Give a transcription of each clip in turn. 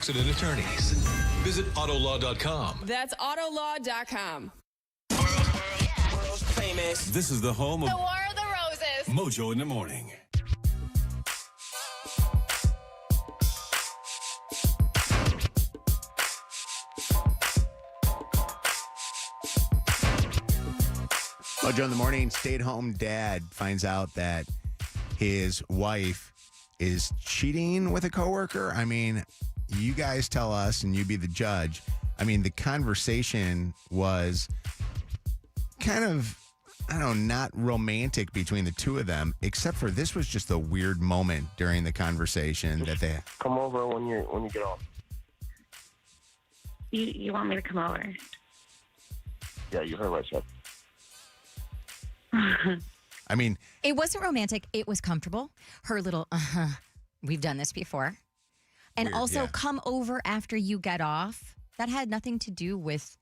Accident attorneys. Visit autolaw.com. That's autolaw.com. World's famous. This is the home of The War of the Roses. Mojo in the morning. Mojo in the morning, stay-at-home dad finds out that his wife is cheating with a coworker. I mean, you guys tell us and you be the judge. I mean, the conversation was kind of, I don't know, not romantic between the two of them, except for this was just a weird moment during the conversation that they... Come over when you get off. You want me to come over? Yeah, you heard what I said. I mean... It wasn't romantic. It was comfortable. Her little, we've done this before. And Weird, also yeah. come over after you get off. That had nothing to do with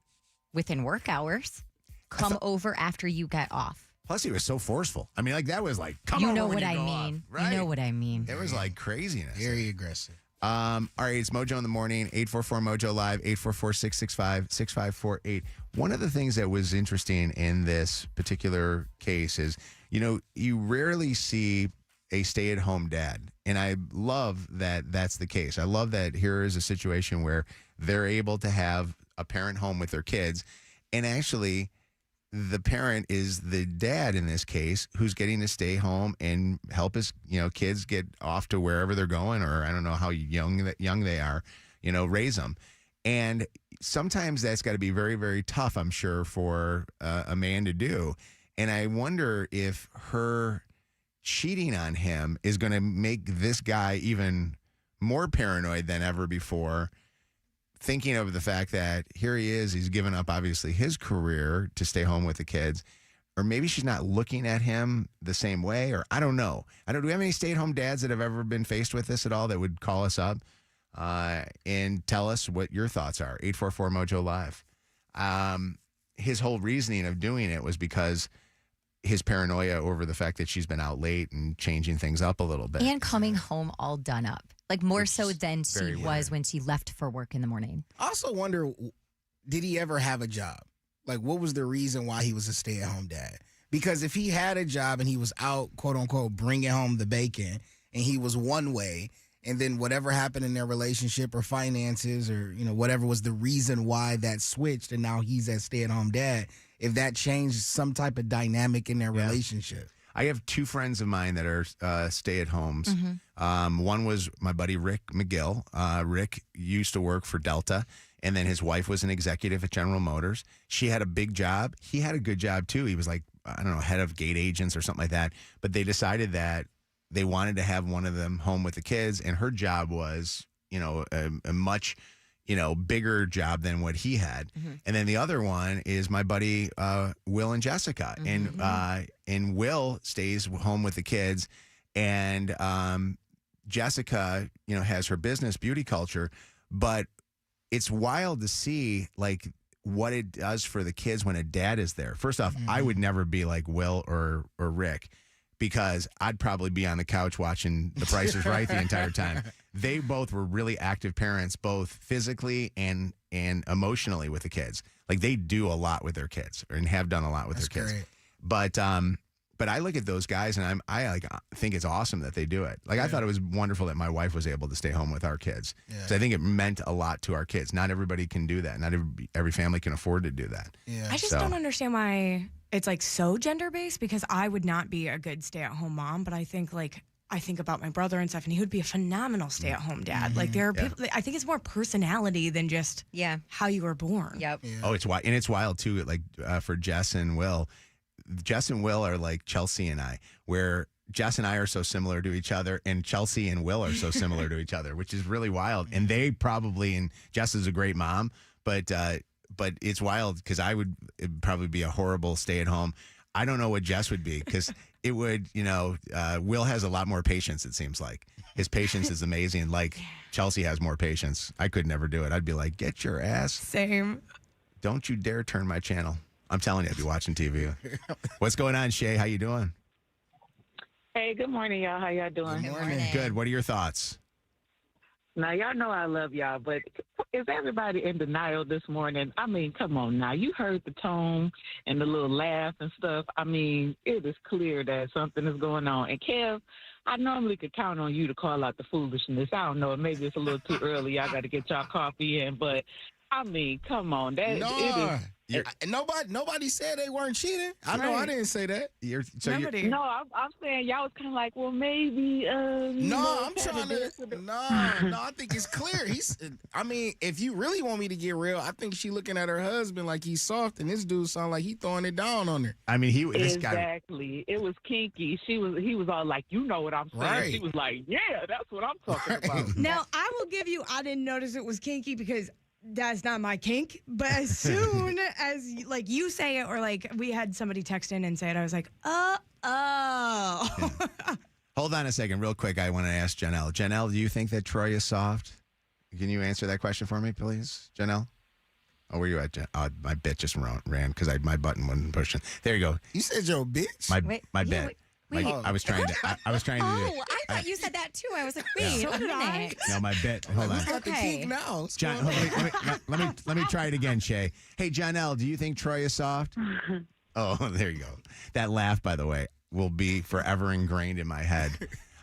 within work hours. Come over after you get off. Plus, he was so forceful. I mean, like, that was like, come You over know when what you I go mean. off, right? You know what I mean. It was like craziness. Very aggressive. All right, it's Mojo in the morning, 844-MOJO Live, 844-665-6548. One of the things that was interesting in this particular case is, you know, you rarely see a stay-at-home dad. And I love that that's the case. I love that here is a situation where they're able to have a parent home with their kids. And actually, the parent is the dad in this case who's getting to stay home and help his, kids get off to wherever they're going, or I don't know how young they are, raise them. And sometimes that's got to be very, very tough, I'm sure, for a man to do. And I wonder if her cheating on him is going to make this guy even more paranoid than ever before, thinking of the fact that here he is, he's given up, obviously, his career to stay home with the kids. Or maybe she's not looking at him the same way, or I don't know. Do we have any stay-at-home dads that have ever been faced with this at all that would call us up and tell us what your thoughts are? 844-MOJO Live. His whole reasoning of doing it was because his paranoia over the fact that she's been out late and changing things up a little bit. And coming home all done up. Like more so than she very was weird. when she left for work in the morning. I also wonder, did he ever have a job? Like, what was the reason why he was a stay-at-home dad? Because if he had a job and he was out, quote-unquote, bringing home the bacon, and he was one way, and then whatever happened in their relationship or finances or, whatever was the reason why that switched, and now he's that stay-at-home dad, if that changed some type of dynamic in their relationship. I have two friends of mine that are stay-at-homes. Mm-hmm. One was my buddy Rick McGill. Rick used to work for Delta, and then his wife was an executive at General Motors. She had a big job. He had a good job, too. He was like, I don't know, head of gate agents or something like that. But they decided that they wanted to have one of them home with the kids, and her job was, a much bigger job than what he had. Mm-hmm. And then the other one is my buddy Will and Jessica. Mm-hmm. And Will stays home with the kids, and Jessica, has her business, Beauty Culture. But it's wild to see, like, what it does for the kids when a dad is there. First off, I would never be like Will or Rick, because I'd probably be on the couch watching The Price is Right the entire time. They both were really active parents, both physically and emotionally with the kids. Like, they do a lot with their kids and have done a lot with their kids. Great. But I look at those guys and I think it's awesome that they do it. Like, I thought it was wonderful that my wife was able to stay home with our kids. Yeah. So I think it meant a lot to our kids. Not everybody can do that. Not every family can afford to do that. Yeah. I just don't understand why it's like so gender-based, because I would not be a good stay-at-home mom, but I think about my brother and stuff, and he would be a phenomenal stay-at-home dad. Mm-hmm. Like, there are people, I think it's more personality than just how you were born. Yep. Yeah. Oh, it's wild. And it's wild, too, like for Jess and Will. Jess and Will are like Chelsea and I, where Jess and I are so similar to each other, and Chelsea and Will are so similar to each other, which is really wild. And they probably, and Jess is a great mom, but it's wild because it'd probably be a horrible stay-at-home. I don't know what Jess would be, because it would, Will has a lot more patience, it seems like. His patience is amazing. Like, Chelsea has more patience. I could never do it. I'd be like, get your ass. Same. Don't you dare turn my channel. I'm telling you, I'd be watching TV. What's going on, Shay? How you doing? Hey, good morning, y'all. How y'all doing? Good morning. Good. What are your thoughts? Now, y'all know I love y'all, but is everybody in denial this morning? I mean, come on now. You heard the tone and the little laugh and stuff. I mean, it is clear that something is going on. And, Kev, I normally could count on you to call out the foolishness. I don't know. Maybe it's a little too early. Y'all got to get y'all coffee in. But, I mean, come on. It is. Nobody said they weren't cheating. I know I didn't say that. No, I'm saying y'all was kind of like, well, maybe. No, I think it's clear. I mean, if you really want me to get real, I think she looking at her husband like he's soft, and this dude sound like he throwing it down on her. I mean, this guy. Exactly. It was kinky. He was all like, you know what I'm saying. Right. She was like, yeah, that's what I'm talking about. Now, I will give you, I didn't notice it was kinky because that's not my kink. But as soon as like you say it, or like we had somebody text in and say it, I was like, oh. Hold on a second, real quick. I want to ask Janelle. Janelle, do you think that Troy is soft? Can you answer that question for me, please, Janelle? Oh, where you at? My bit just ran because my button wasn't pushing. There you go. You said your bitch? My bit. Wait. I was trying to. I was trying to. Oh, I thought you said that too. I was like, wait, So a did I. minute. No, my bit. Hold on. Got the kink now. What's John, going on? let me try it again, Shay. Hey, Janelle, do you think Troy is soft? Oh, there you go. That laugh, by the way, will be forever ingrained in my head.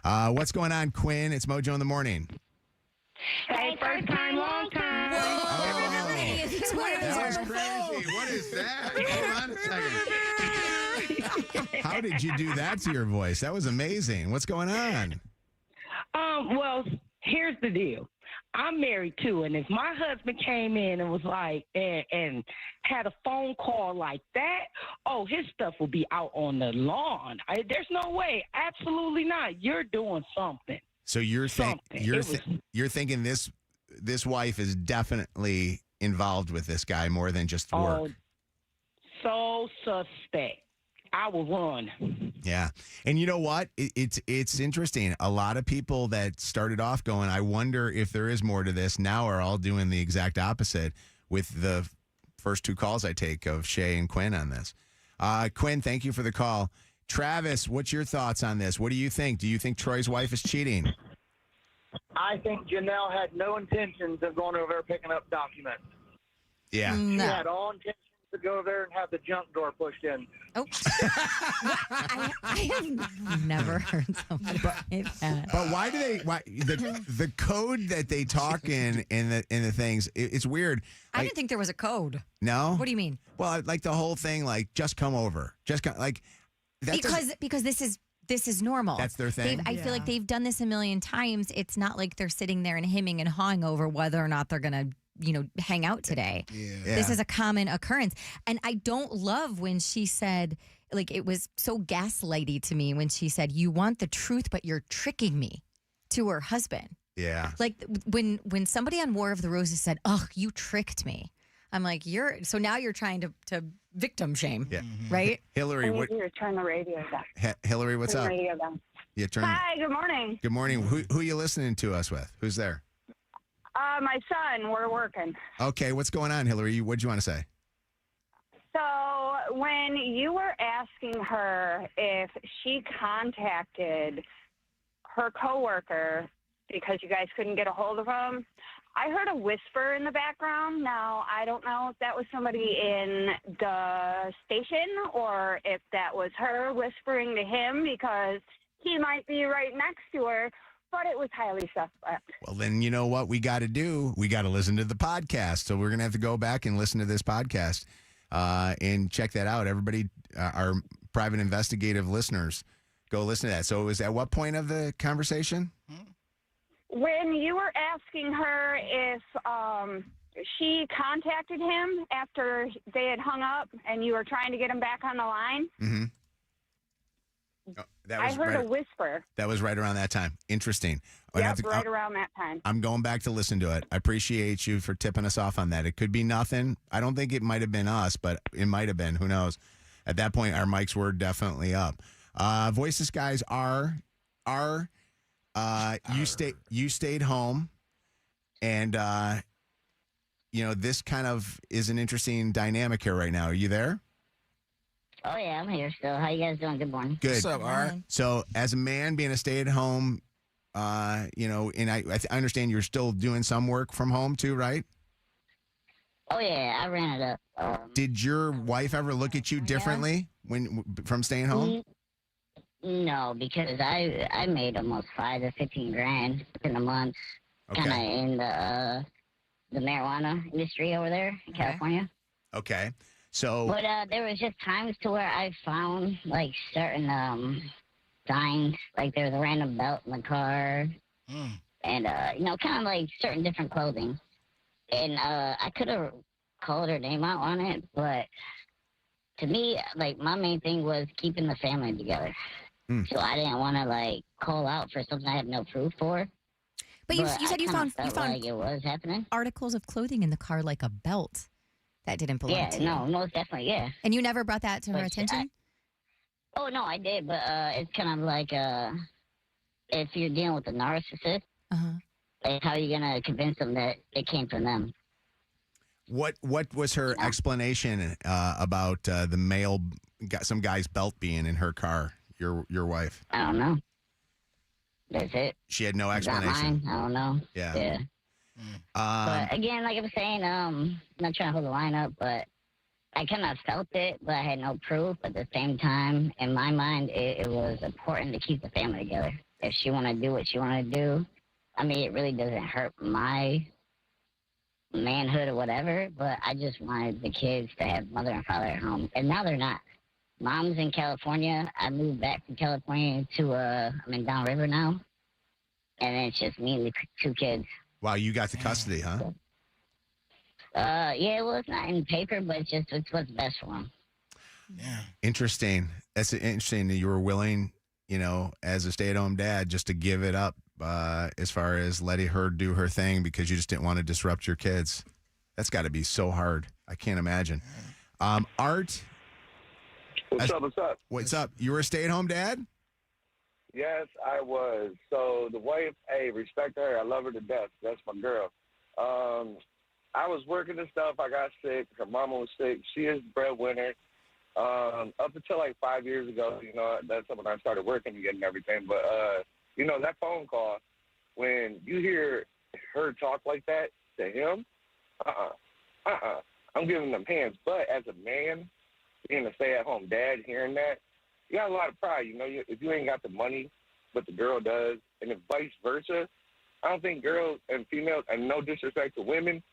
What's going on, Quinn? It's Mojo in the morning. Hey, first time, long time. That was crazy. What is that? Hold on a second. How did you do that to your voice? That was amazing. What's going on? Well, here's the deal. I'm married too, and if my husband came in and was like, and had a phone call like that, oh, his stuff will be out on the lawn. There's no way. Absolutely not. You're doing something. So you're thinking this wife is definitely involved with this guy more than just work. So suspect. I will run. Yeah. And you know what? It's interesting. A lot of people that started off going, I wonder if there is more to this, now are all doing the exact opposite with the first two calls I take of Shay and Quinn on this. Quinn, thank you for the call. Travis, what's your thoughts on this? What do you think? Do you think Troy's wife is cheating? I think Janelle had no intentions of going over there picking up documents. Yeah. She had all intentions to go over there and have the junk door pushed in. Oh. I have never heard somebody say that. But why do they? The code that they talk in the things? It's weird. I didn't think there was a code. No. What do you mean? Well, like the whole thing, like just come over, because this is normal. That's their thing. I feel like they've done this a million times. It's not like they're sitting there and hemming and hawing over whether or not they're gonna hang out today. Yeah. This is a common occurrence. And I don't love when she said, like, it was so gaslighty to me when she said, you want the truth, but you're tricking me, to her husband. Yeah. Like when somebody on War of the Roses said, oh, you tricked me. I'm like, so now you're trying to victim shame, right? Hillary, turn the radio down. Hillary, what's up? Turn the radio down. Yeah, Hi, good morning. Good morning. Who are you listening to us with? Who's there? My son, we're working. Okay, what's going on, Hillary? What'd you want to say? So when you were asking her if she contacted her coworker because you guys couldn't get a hold of him, I heard a whisper in the background. Now, I don't know if that was somebody in the station or if that was her whispering to him because he might be right next to her, but it was highly suspect. Well, then you know what we got to do? We got to listen to the podcast. So we're going to have to go back and listen to this podcast and check that out. Everybody, our private investigative listeners, go listen to that. So it was at what point of the conversation? When you were asking her if she contacted him after they had hung up and you were trying to get him back on the line, I heard a whisper. That was right around that time. Interesting. Yep, right around that time. I'm going back to listen to it. I appreciate you for tipping us off on that. It could be nothing. I don't think it might have been us, but it might have been. Who knows? At that point, our mics were definitely up. Voices guys you stayed home, and this kind of is an interesting dynamic here right now. Are you there? Oh yeah, I'm here still. How you guys doing? Good morning. Good. What's up, Art? So, as a man being a stay-at-home and I understand you're still doing some work from home too, right? Oh yeah, I ran it up. Did your wife ever look at you differently from staying home? No, because I made almost 5 to 15 grand in a month, kind of in the marijuana industry over there in California. Okay, so but there was just times to where I found like certain signs, like there was a random belt in the car, and kind of like certain different clothing, and I could have called her name out on it, but to me, like my main thing was keeping the family together. So I didn't want to like call out for something I have no proof for. But you said you found like it was happening. Articles of clothing in the car, like a belt that didn't belong to you. Yeah, no, most definitely, yeah. And you never brought that to her attention? Oh no, I did, but it's kind of like if you're dealing with a narcissist, like how are you gonna convince them that it came from them? What was her explanation about some guy's belt being in her car? Your wife? I don't know. That's it. She had no It's not explanation. mine. I don't know. Yeah. But again, like I was saying, I'm not trying to hold the line up, but I kind of felt it, but I had no proof. At the same time, in my mind, it was important to keep the family together. If she want to do what she want to do, I mean, it really doesn't hurt my manhood or whatever, but I just wanted the kids to have mother and father at home. And now they're not. Mom's in California. I moved back from California to, I'm in Downriver now. And then it's just me and the 2 kids. Wow, you got the custody, huh? Yeah, well, it's not in paper, but it's what's best for them. Yeah. Interesting. That's interesting that you were willing, as a stay-at-home dad, just to give it up as far as letting her do her thing because you just didn't want to disrupt your kids. That's got to be so hard. I can't imagine. Art. What's up? What's up? You were a stay-at-home dad? Yes, I was. So the wife, hey, respect her. I love her to death. That's my girl. I was working and stuff. I got sick. Her mama was sick. She is the breadwinner. Up until like 5 years ago, that's when I started working again and everything. But, that phone call, when you hear her talk like that to him, I'm giving them hands. But as a man, being a stay-at-home dad, hearing that, you got a lot of pride. If you ain't got the money, but the girl does, and if vice versa, I don't think girls and females, and no disrespect to women,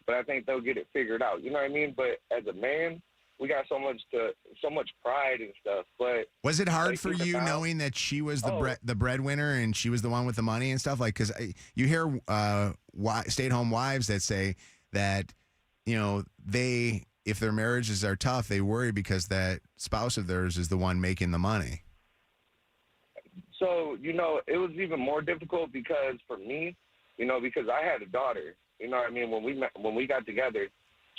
but I think they'll get it figured out. You know what I mean? But as a man, we got so much pride and stuff. But was it hard for you knowing that she was the breadwinner and she was the one with the money and stuff? Like, because you hear stay-at-home wives that say that if their marriages are tough, they worry because that spouse of theirs is the one making the money. So, it was even more difficult because for me, because I had a daughter, you know what I mean? When we got together,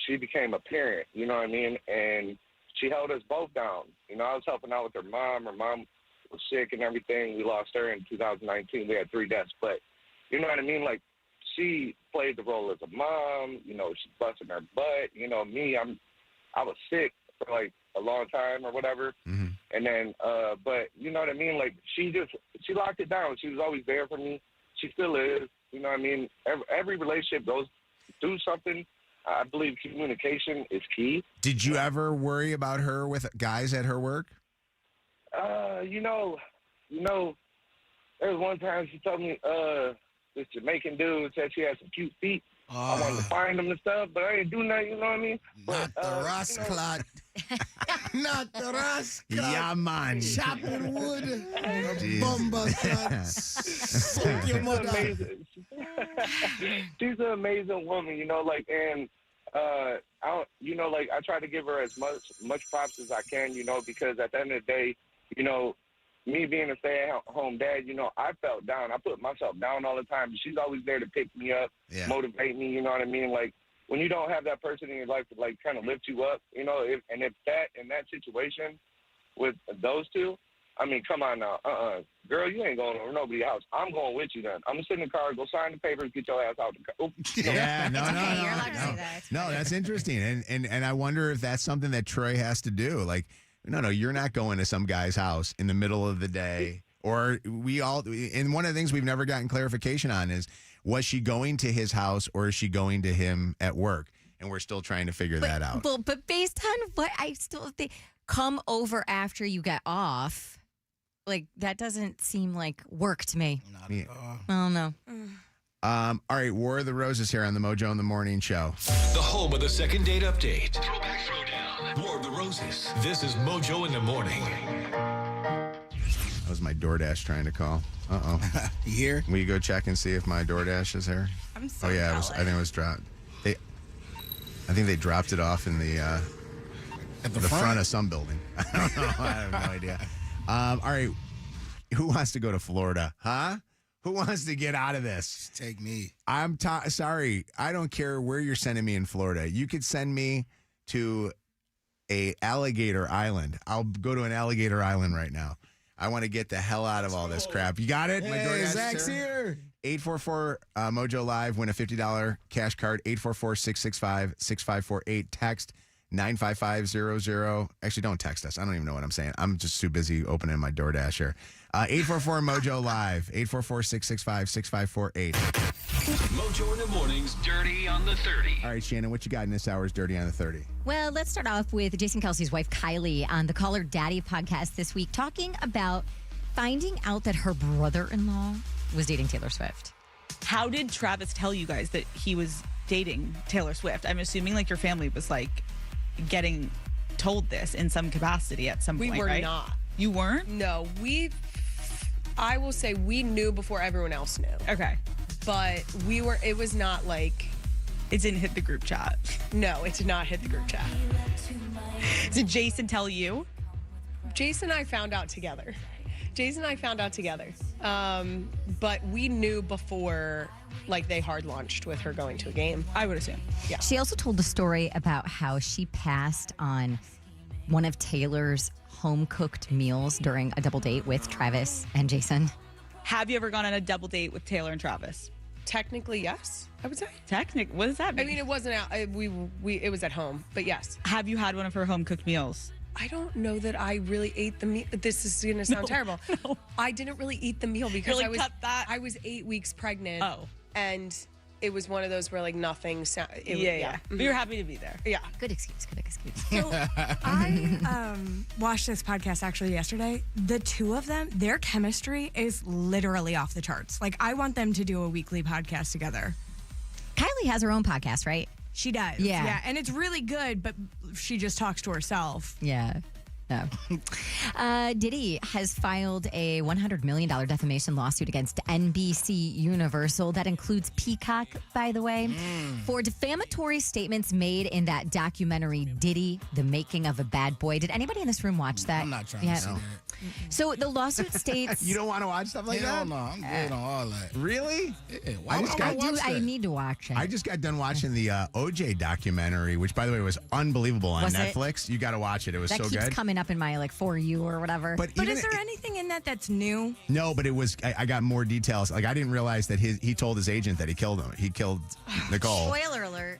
she became a parent, you know what I mean? And she held us both down. I was helping out with her mom. Her mom was sick and everything. We lost her in 2019. We had 3 deaths. But, you know what I mean? Like, she played the role as a mom. She's busting her butt. Me, I was sick for like a long time or whatever. Mm-hmm. And then, but you know what I mean? Like she locked it down. She was always there for me. She still is. You know what I mean? Every relationship goes through something. I believe communication is key. Did you ever worry about her with guys at her work? There was one time she told me, this Jamaican dude said she had some cute feet. I wanted to find them and stuff, but I didn't do nothing, you know what I mean? Not the rascalot. Not the rascal. Yeah, man. Chopping wood. Bomba Suck your mother. She's an amazing woman, and I try to give her as much props as I can, because at the end of the day, me being a stay-at-home dad, I felt down. I put myself down all the time. She's always there to pick me up, motivate me, you know what I mean? Like, when you don't have that person in your life to, like, kind of lift you up, if that, in that situation with those two, I mean, come on now. Girl, you ain't going over nobody's house. I'm going with you then. I'm going to sit in the car, go sign the papers, get your ass out the car. Yeah, no. You're allowed to say that. No, that's interesting. And I wonder if that's something that Troy has to do. Like, no, you're not going to some guy's house in the middle of the day Or and one of the things we've never gotten clarification on is, was she going to his house or is she going to him at work? And we're still trying to figure that out. Well, but based on what I still think, come over after you get off, like that doesn't seem like work to me. Not at all. I don't know. All right, War of the Roses here on the Mojo in the Morning Show. The home of the second date update. Throwback Throwdown. War of the Roses. This is Mojo in the Morning. That was my DoorDash trying to call. Uh-oh. You hear? Will you go check and see if my DoorDash is here? I'm so I think it was dropped. I think they dropped it off in the At the front of some building. I don't know. I have no idea. All right. Who wants to go to Florida? Huh? Who wants to get out of this? Just take me. I'm sorry. I don't care where you're sending me in Florida. You could send me to a alligator island. I'll go to an alligator island right now. I want to get the hell out of all this crap. You got it? Hey, Zach's here. 844 Mojo Live. Win a $50 cash card. 844-665-6548. Text 95500. Actually, don't text us. I don't even know what I'm saying. I'm just too busy opening my DoorDash here. 844 Mojo Live. 844-665-6548. Mojo in the Morning's Dirty on the 30. All right, Shannon, what you got in this hour's Dirty on the 30? Well, let's start off with Jason Kelsey's wife, Kylie, on the Call Her Daddy podcast this week, talking about finding out that her brother-in-law was dating Taylor Swift. How did Travis tell you guys that he was dating Taylor Swift? I'm assuming like your family was like getting told this in some capacity at some point, We were right? not. You weren't? No, I will say we knew before everyone else knew. Okay. But it was not like. It didn't hit the group chat. No, it did not hit the group chat. Did Jason tell you? Jason and I found out together. But we knew before, like, they hard launched with her going to a game. I would assume. Yeah. She also told the story about how she passed on one of Taylor's home-cooked meals during a double date with Travis and Jason. Have you ever gone on a double date with Taylor and Travis? Technically, yes, I would say. What does that mean? I mean, it wasn't out. It was at home, but yes. Have you had one of her home-cooked meals? I don't know that I really ate the meal. This is going to sound terrible. No. I didn't really eat the meal because Really cut that? I was 8 weeks pregnant. Oh. And it was one of those where like nothing sounded. Yeah. But you're happy to be there. Yeah. Good excuse. So I watched this podcast actually yesterday. The two of them, their chemistry is literally off the charts. Like, I want them to do a weekly podcast together. Kylie has her own podcast, right? She does. Yeah. And it's really good, but she just talks to herself. Yeah. No. Diddy has filed a $100 million defamation lawsuit against NBC Universal. That includes Peacock, by the way, for defamatory statements made in that documentary, Diddy, The Making of a Bad Boy. Did anybody in this room watch that? I'm not trying to see that. So the lawsuit states... You don't want to watch stuff like Hell that? no, I'm good on all that. Really? Yeah, why would I watch I that? need to watch it. I just got done watching the OJ documentary, which, by the way, was unbelievable on Was it? Netflix. You got to watch it. It was that so keeps good. coming up in my like For You or whatever. But is there anything in that that's new? No, but it was. I got more details. Like I didn't realize that he told his agent that he killed him. He killed Nicole. Spoiler alert.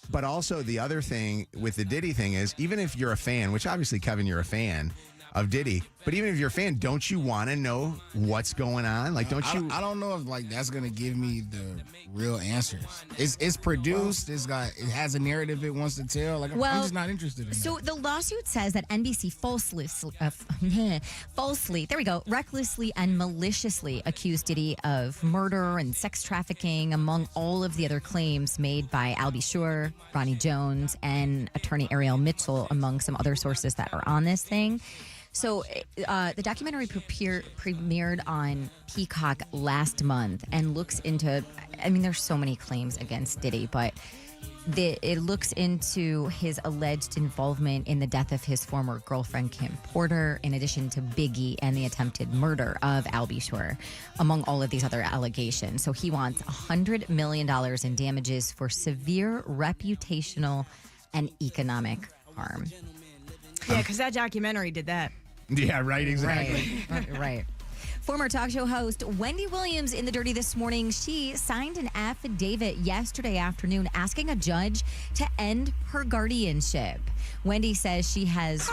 But also the other thing with the Diddy thing is, even if you're a fan, which obviously Kevin, you're a fan of Diddy, but even if you're a fan, don't you want to know what's going on? Like, don't you? I don't know if like that's gonna give me the real answers. It's produced. It has a narrative it wants to tell. Like I'm just not interested in. So the lawsuit says that NBC falsely, there we go, recklessly and maliciously accused Diddy of murder and sex trafficking, among all of the other claims made by Al B. Sure, Ronnie Jones, and attorney Ariel Mitchell, among some other sources that are on this thing. So the documentary premiered on Peacock last month and looks into, I mean, there's so many claims against Diddy, but it looks into his alleged involvement in the death of his former girlfriend, Kim Porter, in addition to Biggie and the attempted murder of Al B. Sure, among all of these other allegations. So he wants $100 million in damages for severe reputational and economic harm. Yeah, because that documentary did that. Yeah, right, exactly. Right. Former talk show host Wendy Williams in the dirty this morning. She signed an affidavit yesterday afternoon asking a judge to end her guardianship. Wendy says she has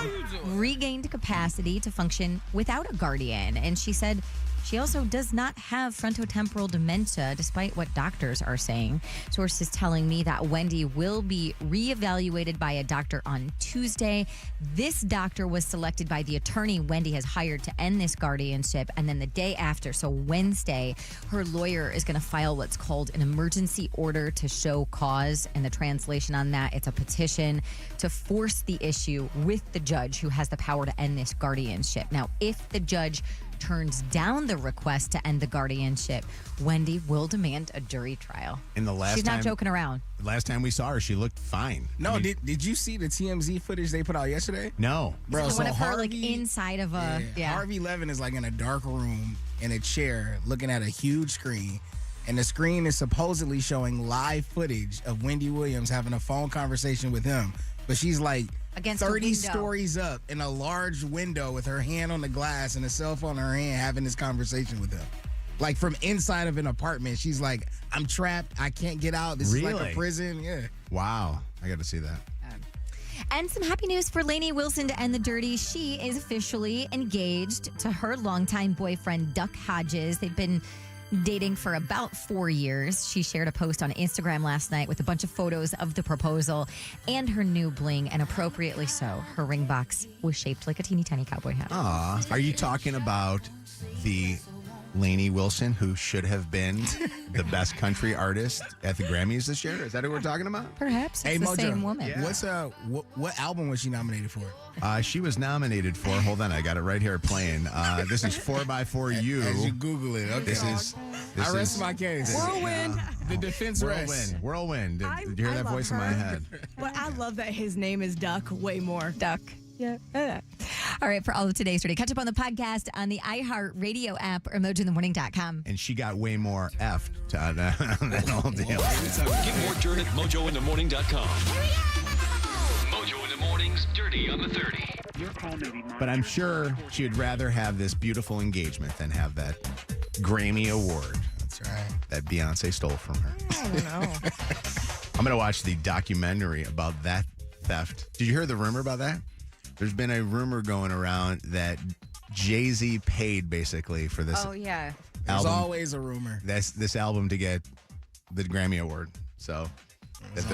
regained capacity to function without a guardian. And she said she also does not have frontotemporal dementia, despite what doctors are saying. Sources telling me that Wendy will be reevaluated by a doctor on Tuesday. This doctor was selected by the attorney Wendy has hired to end this guardianship. And then the day after, so Wednesday, her lawyer is going to file what's called an emergency order to show cause. And the translation on that, it's a petition to force the issue with the judge who has the power to end this guardianship. Now, if the judge turns down the request to end the guardianship, Wendy will demand a jury trial. And the last She's not joking around. Last time we saw her, she looked fine. No, I mean, did you see the TMZ footage they put out yesterday? No. Bro, One of her like inside of a Harvey Levin is like in a dark room in a chair looking at a huge screen. And the screen is supposedly showing live footage of Wendy Williams having a phone conversation with him. But she's like against 30 stories up in a large window with her hand on the glass and a cell phone in her hand having this conversation with him. Like from inside of an apartment. She's like, I'm trapped. I can't get out. This is like a prison. Yeah. Wow. I got to see that. And some happy news for Lainey Wilson to end the dirty. She is officially engaged to her longtime boyfriend, Duck Hodges. They've been dating for about 4 years. She shared a post on Instagram last night with a bunch of photos of the proposal and her new bling, and appropriately so. Her ring box was shaped like a teeny tiny cowboy hat. Aw. Are you talking about the Lainey Wilson who should have been the best country artist at the Grammys this year? Is that who we're talking about? Perhaps it's Hey, the Mojo, same woman. Yeah. What's what album was she nominated for? She was nominated for, hold on, I got it right here playing. This is 4x4U. As you Google it. Okay. This I rest is my case. Whirlwind. The defense rests. Whirlwind. Did you hear I that love voice in my her. head? But I love that his name is Duck way more. Duck. Yeah. All right, for all of today's dirty, catch up on the podcast on the iHeart Radio app or mojointhemorning.com. And she got way more effed on that whole deal. Get more dirt at mojointhemorning.com. Mojo in the Morning's Dirty on the 30. But I'm sure she would rather have this beautiful engagement than have that Grammy Award. That's right. That Beyonce stole from her. I don't know. I'm going to watch the documentary about that theft. Did you hear the rumor about that? There's been a rumor going around that Jay-Z paid basically for this. Oh, yeah. There's album, always a rumor. this album to get the Grammy Award. So that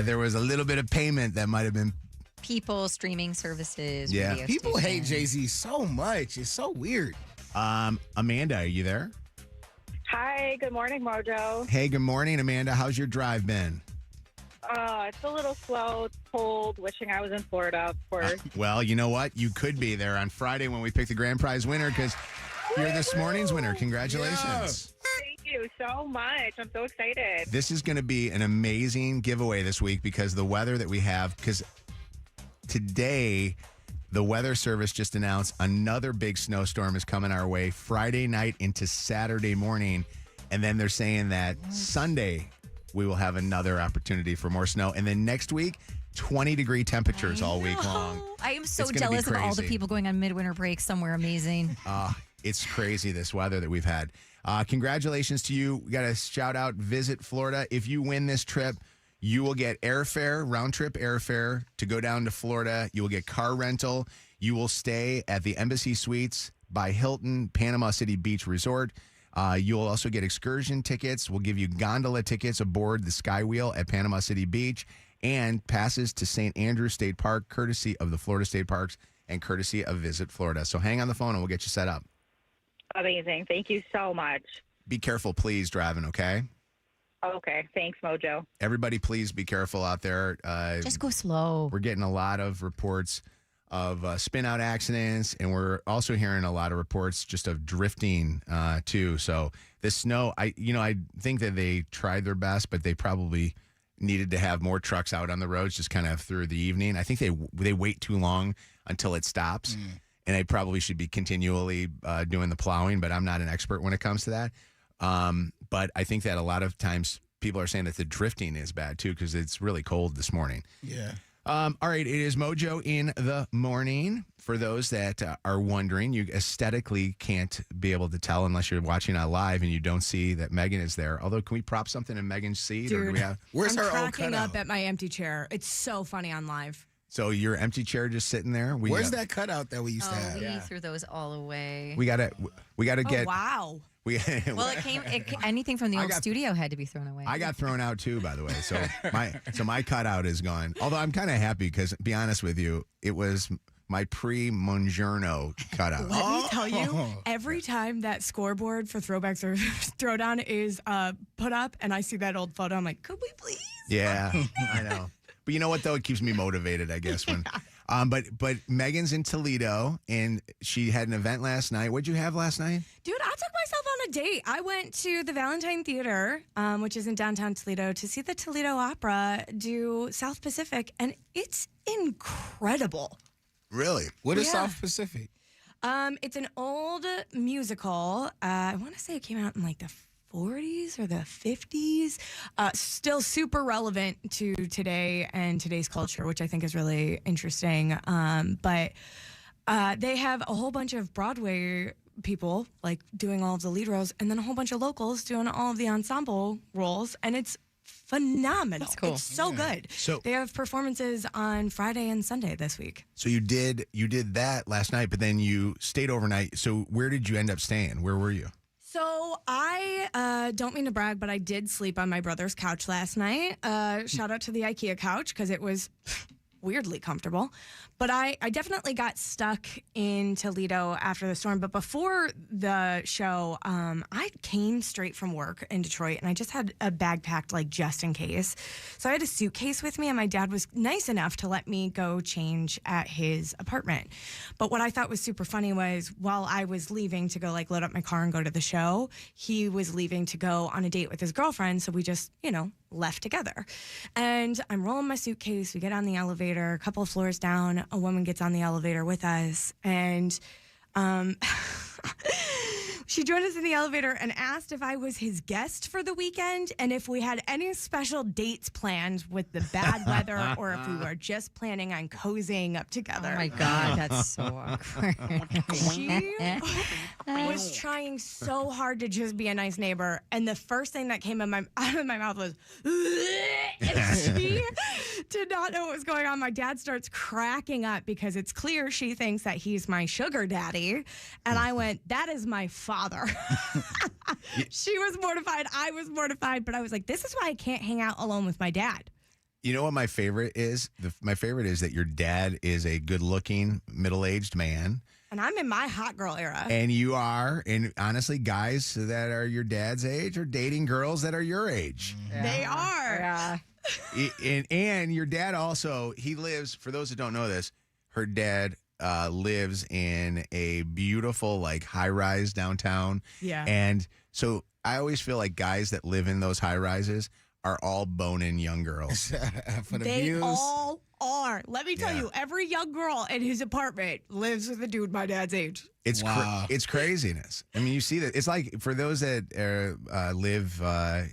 there was a little bit of payment that might have been. People, streaming services. Yeah. radio People hate stations. Jay-Z so much. It's so weird. Amanda, are you there? Hi, good morning, Mojo. Hey, good morning, Amanda. How's your drive been? It's a little slow, it's cold, wishing I was in Florida, of course. Well, you know what? You could be there on Friday when we pick the grand prize winner because you're this morning's winner. Congratulations. Thank you so much. I'm so excited. This is going to be an amazing giveaway this week because the weather that we have, because today the Weather Service just announced another big snowstorm is coming our way Friday night into Saturday morning. And then they're saying that Sunday we will have another opportunity for more snow. And then next week, 20-degree temperatures all week long. I am so It's gonna be jealous of all the crazy. people going on midwinter break somewhere amazing. It's crazy, this weather that we've had. Congratulations to you. We got to shout out Visit Florida. If you win this trip, you will get airfare, round-trip airfare to go down to Florida. You will get car rental. You will stay at the Embassy Suites by Hilton, Panama City Beach Resort. You will also get excursion tickets. We'll give you gondola tickets aboard the Skywheel at Panama City Beach and passes to St. Andrews State Park, courtesy of the Florida State Parks and courtesy of Visit Florida. So hang on the phone and we'll get you set up. Amazing. Thank you so much. Be careful, please, driving, okay? Okay. Thanks, Mojo. Everybody, please be careful out there. Just go slow. We're getting a lot of reports of spin-out accidents, and we're also hearing a lot of reports just of drifting, too. So this snow, I think that they tried their best, but they probably needed to have more trucks out on the roads just kind of through the evening. I think they wait too long until it stops, and they probably should be continually doing the plowing, but I'm not an expert when it comes to that. But I think that a lot of times people are saying that the drifting is bad, too, because it's really cold this morning. Yeah. All right, it is Mojo in the morning. For those that are wondering, you aesthetically can't be able to tell unless you're watching it live and you don't see that Meaghan is there. Although, can we prop something in Meaghan's seat? Or do we have? Where's I'm her old cracking cutout? up at my empty chair. It's so funny on live. So your empty chair just sitting there. Where's that cutout that we used to Oh, have? we threw those all away. We gotta get. Oh, wow. Well, anything from the old studio had to be thrown away. I got thrown out too, by the way. So my cutout is gone. Although I'm kind of happy because, to be honest with you, it was my pre-Mongiorno cutout. Let me tell you, every time that scoreboard for Throwbacks or Throwdown is put up and I see that old photo, I'm like, could we please? Yeah, I know. But you know what, though? It keeps me motivated, I guess. When, but Meaghan's in Toledo, and she had an event last night. What'd you have last night? Dude, I took myself on a date. I went to the Valentine Theater, which is in downtown Toledo, to see the Toledo Opera do South Pacific, and it's incredible. Really? What is Yeah. South Pacific? It's an old musical. I want to say it came out in like the 40s or the 50s. Still super relevant to today and today's culture, which I think is really interesting. But they have a whole bunch of Broadway people like doing all of the lead roles, and then a whole bunch of locals doing all of the ensemble roles, and it's phenomenal. That's cool. It's so good. So- they have performances on Friday and Sunday this week. So you did that last night, but then you stayed overnight. So where did you end up staying? Where were you? So I don't mean to brag, but I did sleep on my brother's couch last night. Shout out to the IKEA couch because it was weirdly comfortable. But I definitely got stuck in Toledo after the storm. But before the show, I came straight from work in Detroit, and I just had a bag packed, like, just in case. So I had a suitcase with me, and my dad was nice enough to let me go change at his apartment. But what I thought was super funny was while I was leaving to go, like, load up my car and go to the show, he was leaving to go on a date with his girlfriend. So we just, left together. And I'm rolling my suitcase. We get on the elevator, a couple of floors down. A woman gets on the elevator with us, and she joined us in the elevator and asked if I was his guest for the weekend and if we had any special dates planned with the bad weather or if we were just planning on cozying up together. Oh my God, that's so awkward. She was trying so hard to just be a nice neighbor, and the first thing that came out of my mouth was, and she did not know what was going on. My dad starts cracking up because it's clear she thinks that he's my sugar daddy, and I went, that is my father. She was mortified. I was mortified, but I was like, this is why I can't hang out alone with my dad. You know what my favorite is? My favorite is that your dad is a good-looking, middle-aged man. And I'm in my hot girl era. And you are, and honestly, guys that are your dad's age are dating girls that are your age. They are. Yeah. And your dad also, he lives, for those that don't know this, her dad lives in a beautiful, like, high-rise downtown. Yeah. And so I always feel like guys that live in those high-rises are all boning young girls. For the They views. all are. Let me tell Yeah. you, every young girl in his apartment lives with a dude my dad's age. It's Wow. it's craziness. I mean, you see that. It's like for those that live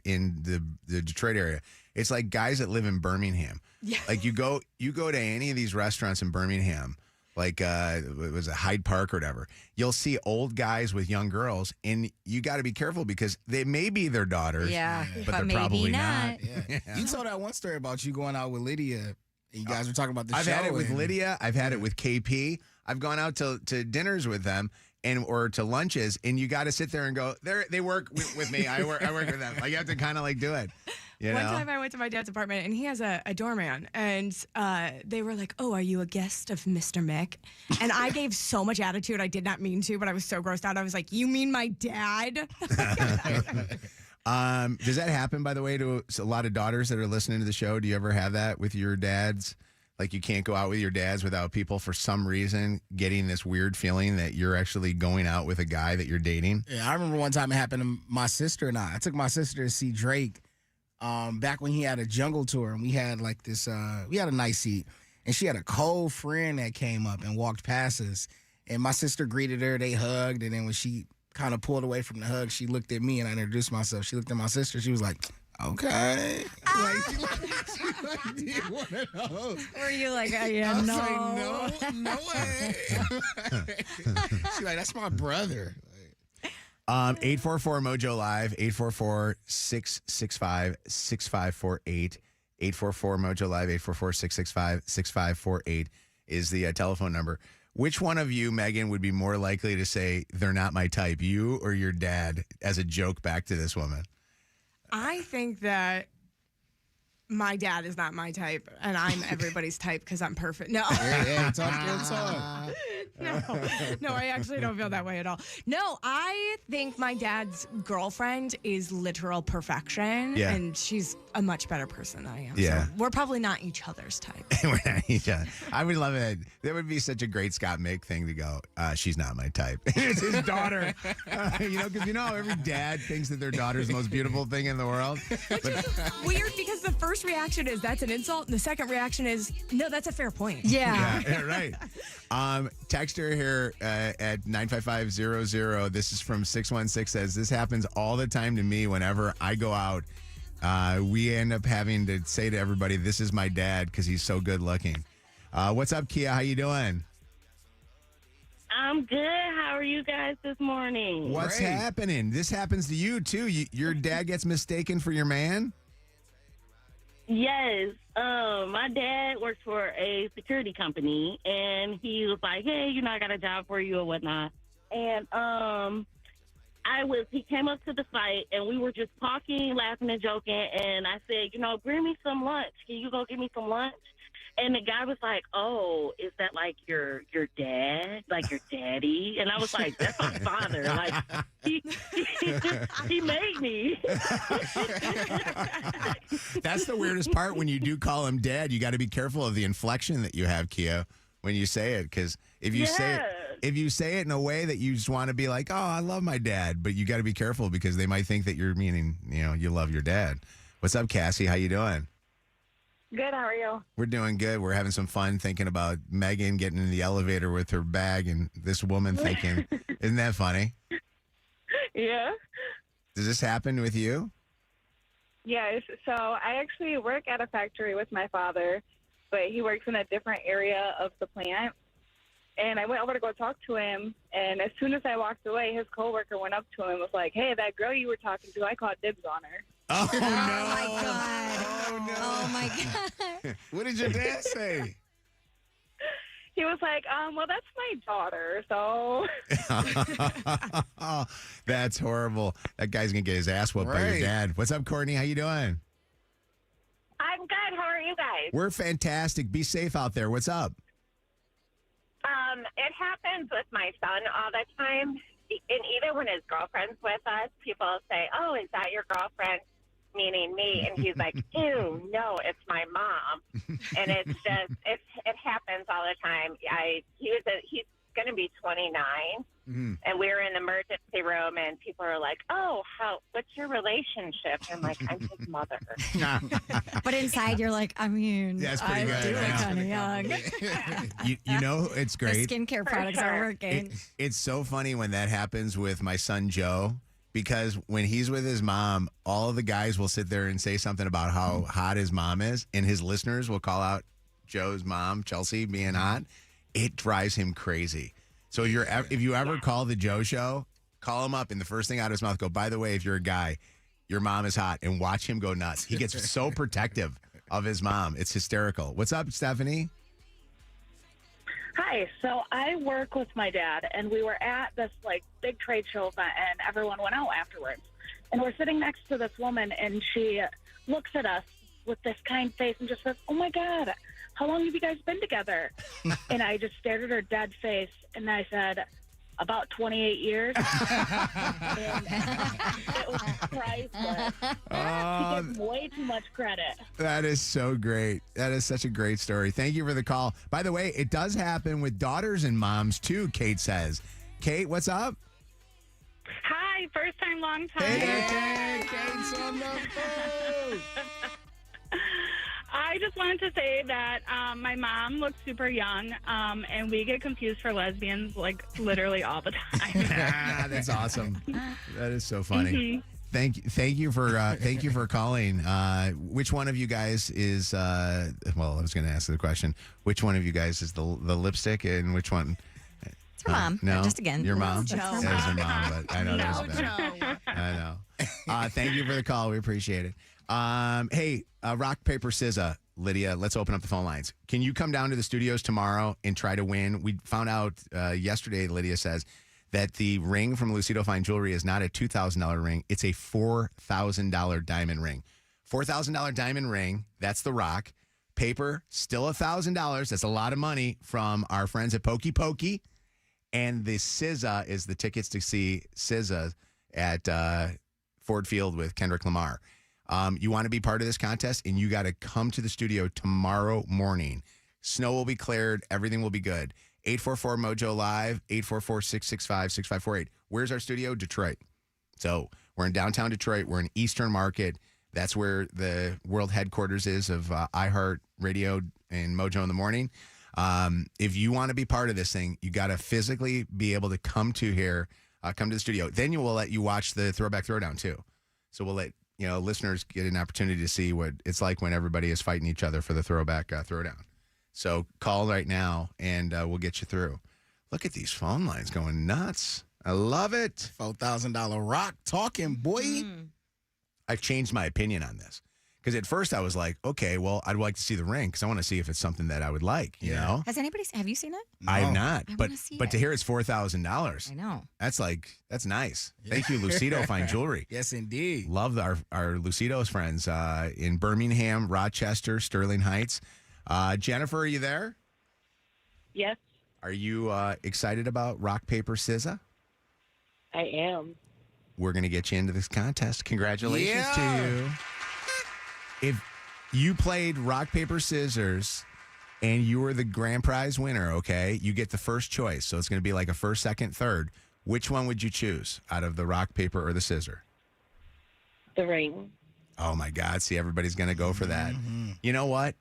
in the Detroit area, it's like guys that live in Birmingham. Yeah. Like you go to any of these restaurants in Birmingham, like it was a Hyde Park or whatever. You'll see old guys with young girls, and you got to be careful because they may be their daughters. Yeah, but they're maybe probably not. Yeah. You told that one story about you going out with Lydia. And you guys were talking about the I've show. had it with and- Lydia. I've had it with KP. I've gone out to dinners with them or to lunches, and you got to sit there and go, they work with me. I work with them. Like you have to kind of like do it. You One know? time I went to my dad's apartment and he has a doorman, and they were like, "Oh, are you a guest of Mr. Mick?" And I gave so much attitude. I did not mean to, but I was so grossed out. I was like, "You mean my dad?" Does that happen, by the way, to a lot of daughters that are listening to the show? Do you ever have that with your dads? Like you can't go out with your dads without people for some reason getting this weird feeling that you're actually going out with a guy that you're dating? Yeah, I remember one time it happened to my sister and I. I took my sister to see Drake back when he had a jungle tour, and we had like this, we had a nice seat, and she had a cold friend that came up and walked past us, and my sister greeted her, they hugged, and then when she kind of pulled away from the hug, she looked at me and I introduced myself. She looked at my sister, she was like, okay. She's like, do you want to know? Were you like, I yeah, was no. like, no way. She's like, that's my brother. 844 Mojo Live, 844-665-6548. 844 Mojo Live, 844-665-6548 is the telephone number. Which one of you, Meaghan, would be more likely to say they're not my type, you or your dad, as a joke back to this woman? I think that my dad is not my type, and I'm everybody's type because I'm perfect. No. Hey, talk. No, I actually don't feel that way at all. No, I think my dad's girlfriend is literal perfection, Yeah. and she's a much better person than I am. Yeah. So we're probably not each other's type. Yeah. I would love it. That would be such a great Scott Mick thing to go, she's not my type. It's his daughter. Because every dad thinks that their daughter's the most beautiful thing in the world. But Weird because the first reaction is that's an insult, and the second reaction is no, that's a fair point. yeah, right. Texter here at 95500. This is from 616 says, this happens all the time to me whenever I go out. We end up having to say to everybody, this is my dad because he's so good looking. What's up, Kia? How you doing? I'm good. How are you guys this morning? What's happening? This happens to you, too. Your dad gets mistaken for your man? Yes. My dad works for a security company, and he was like, hey, I got a job for you or whatnot. And he came up to the site, and we were just talking, laughing and joking, and I said, bring me some lunch. Can you go get me some lunch? And the guy was like, oh, is that like your dad? Like your daddy? And I was like, that's my father. Like, he made me. That's the weirdest part. When you do call him dad, you got to be careful of the inflection that you have, Kia, when you say it. Because if you say it in a way that you just want to be like, oh, I love my dad, but you got to be careful because they might think that you're meaning, you love your dad. What's up, Cassie? How you doing? Good, how are you? We're doing good. We're having some fun thinking about Meaghan getting in the elevator with her bag and this woman thinking, isn't that funny? Yeah. Does this happen with you? Yes. So I actually work at a factory with my father, but he works in a different area of the plant. And I went over to go talk to him, and as soon as I walked away, his coworker went up to him and was like, hey, that girl you were talking to, I called dibs on her. Oh, no. my God. Oh, my God. What did your dad say? He was like, well, that's my daughter, so. Oh, that's horrible. That guy's going to get his ass whooped by your dad. What's up, Courtney? How you doing? I'm good. How are you guys? We're fantastic. Be safe out there. What's up? It happens with my son all the time. And even when his girlfriend's with us, people say, oh, is that your girlfriend? Meaning me. And he's like, ew, no, it's my mom. And it's just, it happens all the time. He's going to be 29. And we were in the emergency room, and people are like, oh, what's your relationship? And I'm like, I'm his mother. But inside, you're like, I mean, That's pretty good. do look kind of young. It's great. The skincare products are working. It's so funny when that happens with my son, Joe, because when he's with his mom, all of the guys will sit there and say something about how hot his mom is, and his listeners will call out Joe's mom, Chelsea, being hot. It drives him crazy. So if you ever call the Joe Show, call him up, and the first thing out of his mouth, go, by the way, if you're a guy, your mom is hot, and watch him go nuts. He gets so protective of his mom. It's hysterical. What's up, Stephanie? Hi. So I work with my dad, and we were at this big trade show event, and everyone went out afterwards. And we're sitting next to this woman, and she looks at us with this kind face and just says, oh my God, how long have you guys been together? And I just stared at her dead face, and I said, about 28 years. And it was priceless. She gets way too much credit. That is so great. That is such a great story. Thank you for the call. By the way, it does happen with daughters and moms, too, Kate says. Kate, what's up? Hi, first time, long time. Hey, Kate's on the phone. I just wanted to say that my mom looks super young, and we get confused for lesbians literally all the time. That's awesome. That is so funny. Thank you for calling. Which one of you guys is? Well, I was going to ask the question. Which one of you guys is the lipstick, and which one? It's her mom. No, Just again. Your mom. Mojo. That is her mom, but I know that was bad. Mojo. I know. Thank you for the call. We appreciate it. Hey, rock, paper, scissors. Lydia, let's open up the phone lines. Can you come down to the studios tomorrow and try to win? We found out yesterday, Lydia says, that the ring from Lucido Fine Jewelry is not a $2,000 ring. It's a $4,000 diamond ring. $4,000 diamond ring. That's the rock. Paper, still $1,000. That's a lot of money from our friends at Pokey Pokey. And the siza is the tickets to see SZA at Ford Field with Kendrick Lamar. You want to be part of this contest, and you got to come to the studio tomorrow morning. Snow will be cleared. Everything will be good. 844-MOJO Live, 844-665-6548. Where's our studio? Detroit. So we're in downtown Detroit. We're in Eastern Market. That's where the world headquarters is of iHeart Radio and Mojo in the Morning. If you want to be part of this thing, you got to physically be able to come to here, come to the studio. Then we'll let you watch the Throwback Throwdown, too. So we'll let listeners get an opportunity to see what it's like when everybody is fighting each other for the Throwback Throwdown. So call right now, and we'll get you through. Look at these phone lines going nuts. I love it. $4,000 rock talking, boy. I've changed my opinion on this. Because at first I was like, okay, well, I'd like to see the ring because I want to see if it's something that I would like, you know? Have you seen it? No. I have not. I But wanna see but it. to hear it's $4,000. I know. That's nice. Thank you, Lucido Fine Jewelry. Yes, indeed. Love our Lucido's friends in Birmingham, Rochester, Sterling Heights. Jennifer, are you there? Yes, Are you excited about rock, paper, scissors? I am. We're going to get you into this contest. Congratulations to Yeah. you. If you played rock, paper, scissors and you were the grand prize winner, okay, you get the first choice. So it's going to be like a first, second, third. Which one would you choose out of the rock, paper, or the scissor? The ring. Oh, my God. See, everybody's going to go for that. You know what?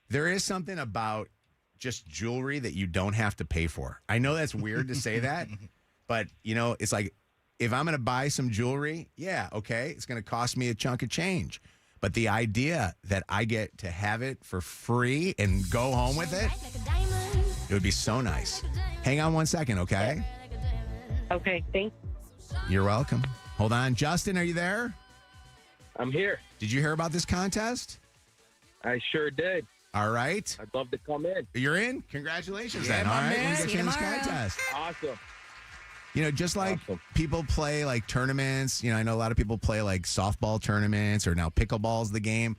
There is something about just jewelry that you don't have to pay for. I know that's weird to say that, but, it's like if I'm going to buy some jewelry, yeah, okay, it's going to cost me a chunk of change. But the idea that I get to have it for free and go home with it, it would be so nice. Hang on one second, okay? Okay, thanks. You're welcome. Hold on. Justin, are you there? I'm here. Did you hear about this contest? I sure did. All right. I'd love to come in. You're in? Congratulations, Yeah, then. All my right. man. We'll get See you in you this tomorrow. contest. Awesome. Just like Awesome. people play like tournaments, I know a lot of people play like softball tournaments or now pickleball's the game.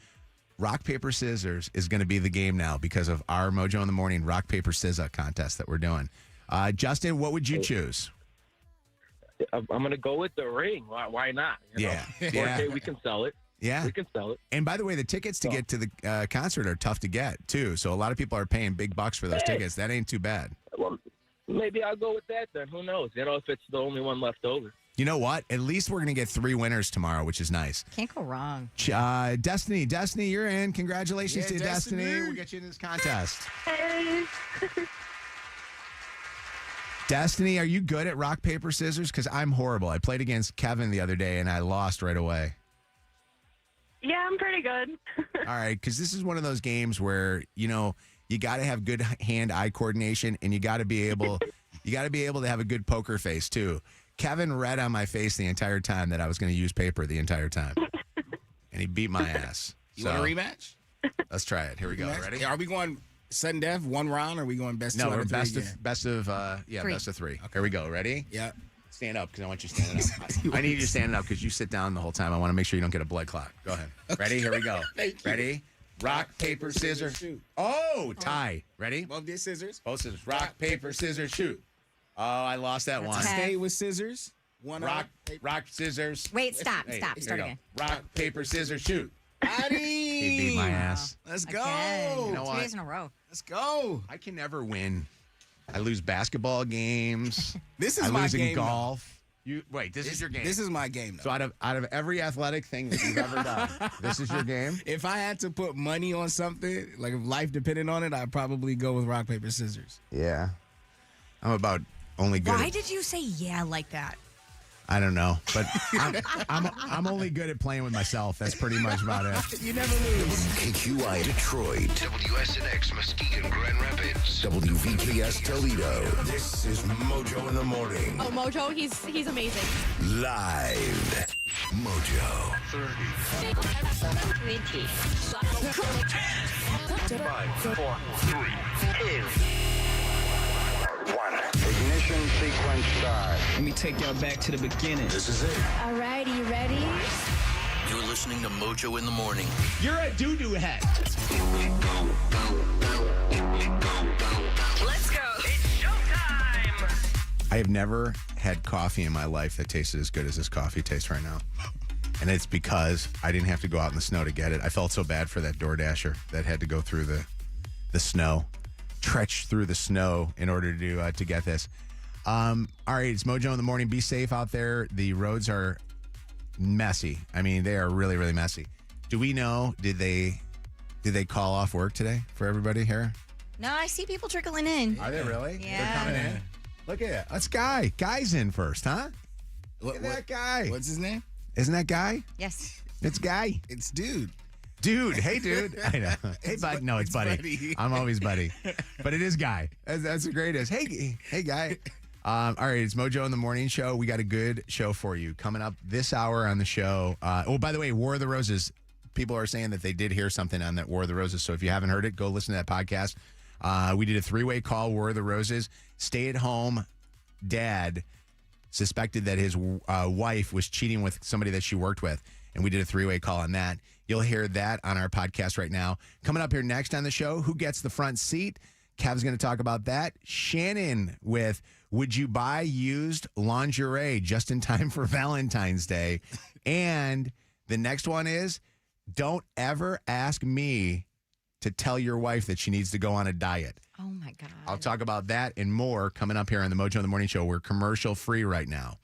Rock, paper, scissors is going to be the game now because of our Mojo in the Morning rock, paper, scissors contest that we're doing. Justin, what would you choose? I'm going to go with the ring. Why not? Yeah. Okay, we can sell it. Yeah. We can sell it. And by the way, the tickets to get to the concert are tough to get too. So a lot of people are paying big bucks for those tickets. That ain't too bad. Well, maybe I'll go with that then. Who knows? If it's the only one left over. You know what? At least we're going to get 3 winners tomorrow, which is nice. Can't go wrong. Destiny, you're in. Congratulations to Destiny. We'll get you in this contest. Hey. Destiny, are you good at rock, paper, scissors? Because I'm horrible. I played against Kevin the other day, and I lost right away. Yeah, I'm pretty good. All right, because this is one of those games where, you got to have good hand-eye coordination, and you got to be able to have a good poker face, too. Kevin read on my face the entire time that I was going to use paper the entire time, and he beat my ass. You want a rematch? Let's try it. Here we go. Ready? Are we going sudden death, one round, or are we going best two? No, we're out of three best again? best of 3. Here we go. Ready? Yeah. Stand up because I want you standing up. I need you standing up because you sit down the whole time. I want to make sure you don't get a blood clot. Go ahead. Ready? Here we go. Ready? Rock, paper, scissors. Shoot. Oh, tie. Ready? Both did scissors. Both scissors. Rock, paper, scissors, shoot. Oh, I lost that one. Stay with scissors. Rock, scissors. Wait, stop. Hey, Start here we go. again. Rock, paper, scissors, shoot. Addy! He beat my ass. Let's go. Again. You know 2 what? days in a row. Let's go. I can never win. I lose basketball games. This is I my lose game. in golf. This is your game. This is my game. Though. So out of every athletic thing that you've ever done, this is your game? If I had to put money on something, like if life depended on it, I'd probably go with rock, paper, scissors. Yeah. I'm about only good Why at, did you say yeah like that? I don't know, but I'm only good at playing with myself. That's pretty much about it. You never lose. KQI Detroit, WSNX Muskegon Grand Rapids, WVKS Toledo. This is Mojo in the Morning. Oh, Mojo, he's amazing. Live. Mojo. 30. 20. 5, 4, 3, 2, 1. Ignition sequence start. Let me take y'all back to the beginning. This is it. All right, are you ready? You're listening to Mojo in the Morning. You're a doo-doo head. Let's go. It's showtime. I have never had coffee in my life that tasted as good as this coffee tastes right now. And it's because I didn't have to go out in the snow to get it. I felt so bad for that DoorDasher that had to go through the snow, trudge through the snow in order to get this. All right, it's Mojo in the Morning. Be safe out there. The roads are messy. I mean, they are really, really messy. Do we know, did they call off work today for everybody here? No, I see people trickling in. Are they really? Yeah. They're coming in? Look at it. That's Guy. Guy's in first, huh? Look at that guy. What's his name? Isn't that Guy? Yes. It's Guy. It's Dude. Dude. Hey, dude. I know. Hey, bud. No, it's Buddy. Buddy. I'm always Buddy. But it is Guy. That's the greatest. Hey, Guy. All right, it's Mojo in the Morning Show. We got a good show for you coming up this hour on the show. By the way, War of the Roses. People are saying that they did hear something on that War of the Roses. So if you haven't heard it, go listen to that podcast. We did a 3-way call, War of the Roses. Stay-at-home dad suspected that his wife was cheating with somebody that she worked with, and we did a 3-way call on that. You'll hear that on our podcast right now. Coming up here next on the show, who gets the front seat? Kev's going to talk about that. Shannon with would you buy used lingerie just in time for Valentine's Day? And the next one is don't ever ask me to tell your wife that she needs to go on a diet. Oh, my God. I'll talk about that and more coming up here on the Mojo in the Morning Show. We're commercial free right now.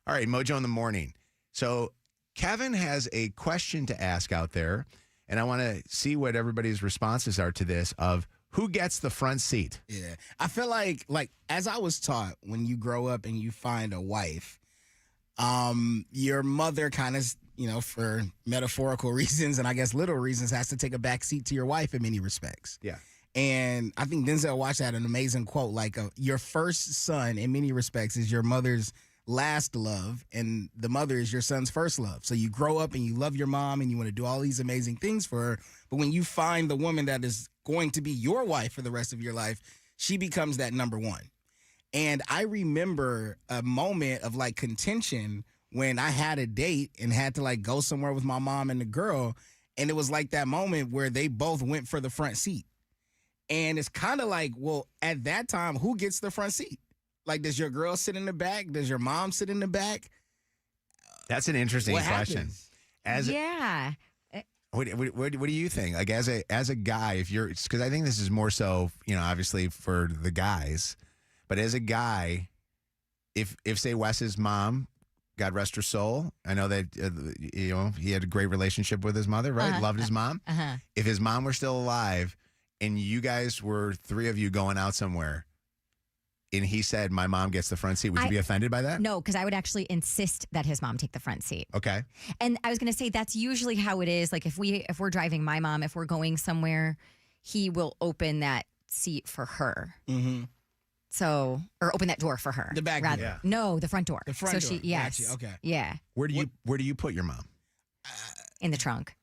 All right, Mojo in the Morning. So Kevin has a question to ask out there, and I want to see what everybody's responses are to this of who gets the front seat. Yeah. I feel like as I was taught, when you grow up and you find a wife, your mother kind of, for metaphorical reasons and I guess literal reasons, has to take a back seat to your wife in many respects. Yeah. And I think Denzel Washington had an amazing quote, your first son in many respects is your mother's last love, and the mother is your son's first love. So you grow up and you love your mom and you want to do all these amazing things for her. But when you find the woman that is going to be your wife for the rest of your life, she becomes that number one. And I remember a moment of contention when I had a date and had to go somewhere with my mom and the girl. And it was that moment where they both went for the front seat. And it's kind of well, at that time, who gets the front seat? Does your girl sit in the back? Does your mom sit in the back? That's an interesting question. Yeah. What do you think? As a guy, if you're, because I think this is more so, obviously for the guys, but as a guy, if say Wes's mom, God rest her soul, I know that he had a great relationship with his mother, right? Loved his mom. If his mom were still alive, and you guys were 3 of you going out somewhere, and he said, my mom gets the front seat, would you be offended by that? No, because I would actually insist that his mom take the front seat. Okay. And I was going to say that's usually how it is. If we're driving my mom, if we're going somewhere, he will open that seat for her. Mm-hmm. So, or open that door for her. The back door. Yeah. No, the front door. The front door. Yes. Gotcha. Okay. Yeah. Where do you put your mom? In the trunk.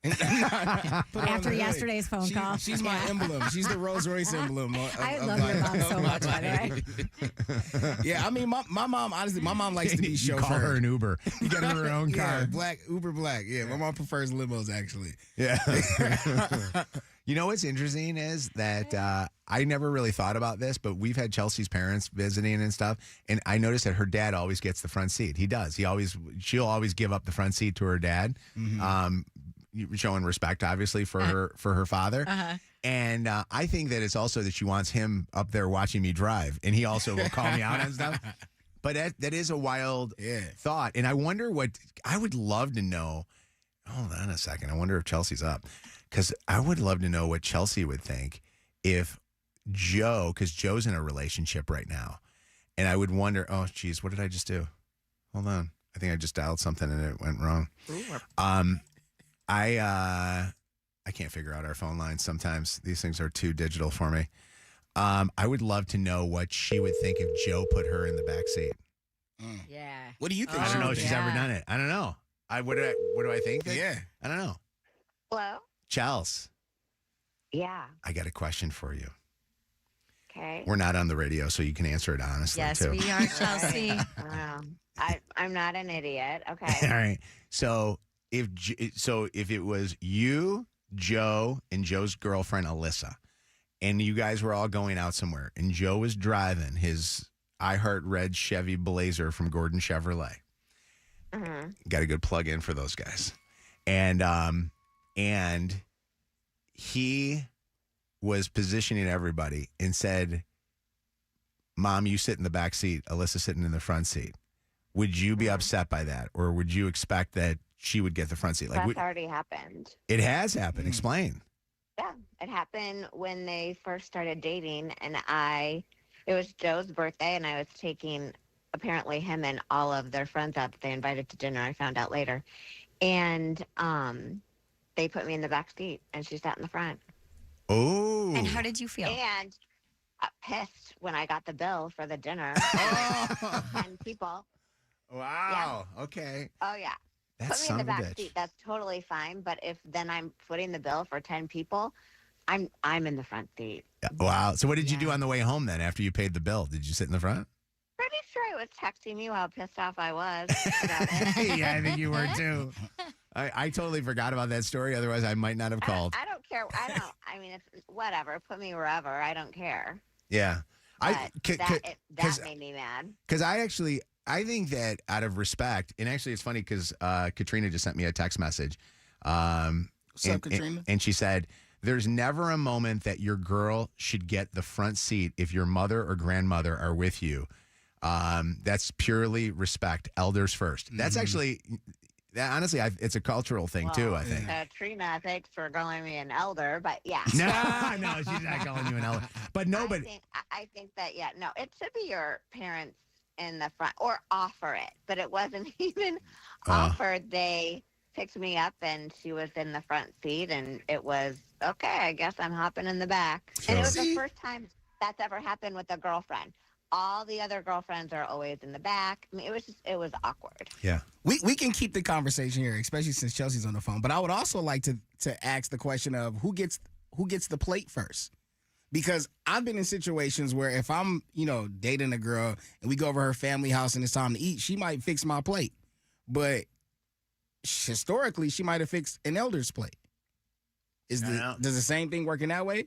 After yesterday's phone call. She's my emblem. She's the Rolls Royce emblem. I love your mom so much, by the way. Yeah, I mean, my mom, honestly, my mom likes to be chauffeured. You call her an Uber. You got her own car. Yeah, Uber Black. Yeah, my mom prefers limos, actually. Yeah. You know what's interesting is that I never really thought about this, but we've had Chelsea's parents visiting and stuff, and I noticed that her dad always gets the front seat. He does. She'll always give up the front seat to her dad, showing respect, obviously, for her father. And I think that it's also that she wants him up there watching me drive, and he also will call me out on stuff. But that is a wild thought, and I wonder what I would love to know. Hold on a second. I wonder if Chelsea's up. Because I would love to know what Chelsea would think if Joe, because Joe's in a relationship right now. And I would wonder, oh, geez, what did I just do? Hold on. I think I just dialed something and it went wrong. I can't figure out our phone lines sometimes. These things are too digital for me. I would love to know what she would think if Joe put her in the back seat. Yeah. What do you think? I don't know if she's Yeah. ever done it. I don't know. What do I think? Yeah. I don't know. Hello? Chels, Yeah. I got a question for you. Okay. We're not on the radio, so you can answer it honestly, Yes, too. we are, Chelsea. I'm not an idiot. Okay. All right. So if it was you, Joe, and Joe's girlfriend, Alyssa, and you guys were all going out somewhere, and Joe was driving his I Heart Red Chevy Blazer from Gordon Chevrolet. Mm-hmm. Got a good plug in for those guys. And he was positioning everybody and said, Mom, you sit in the back seat, Alyssa sitting in the front seat. Would you be upset by that? Or would you expect that she would get the front seat? That's already happened. It has happened. Explain. Yeah, it happened when they first started dating, and it was Joe's birthday, and I was taking apparently him and all of their friends out that they invited to dinner. I found out later, and they put me in the back seat, and she sat in the front. Oh. And how did you feel? And pissed when I got the bill for the dinner. 10 people. Wow. Okay. Oh yeah. That Put me in son the of a back bitch. seat. That's totally fine. But if then I'm footing the bill for 10 people, I'm in the front seat. Wow. So what did you do on the way home then after you paid the bill? Did you sit in the front? Pretty sure I was texting you how pissed off I was. Yeah, I think you were too. I totally forgot about that story. Otherwise, I might not have called. I don't care. I mean, it's whatever. Put me wherever. I don't care. Yeah. That made me mad. Because I think that out of respect, and actually it's funny because Katrina just sent me a text message. What's up, Katrina? And she said, there's never a moment that your girl should get the front seat if your mother or grandmother are with you. That's purely respect. Elders first. That's actually, honestly, it's a cultural thing too, I think. Trina, thanks for calling me an elder, but yeah. No, she's not calling you an elder. But no, but I think that, it should be your parents in the front or offer it, but it wasn't even offered. They picked me up and she was in the front seat and it was, okay, I guess I'm hopping in the back. And it was the first time that's ever happened with a girlfriend. All the other girlfriends are always in the back. I mean, it was awkward. Yeah. We can keep the conversation here, especially since Chelsea's on the phone. But I would also like to ask the question of who gets the plate first. Because I've been in situations where if I'm, dating a girl and we go over her family house and it's time to eat, she might fix my plate. But historically, she might have fixed an elder's plate. Does the same thing work in that way?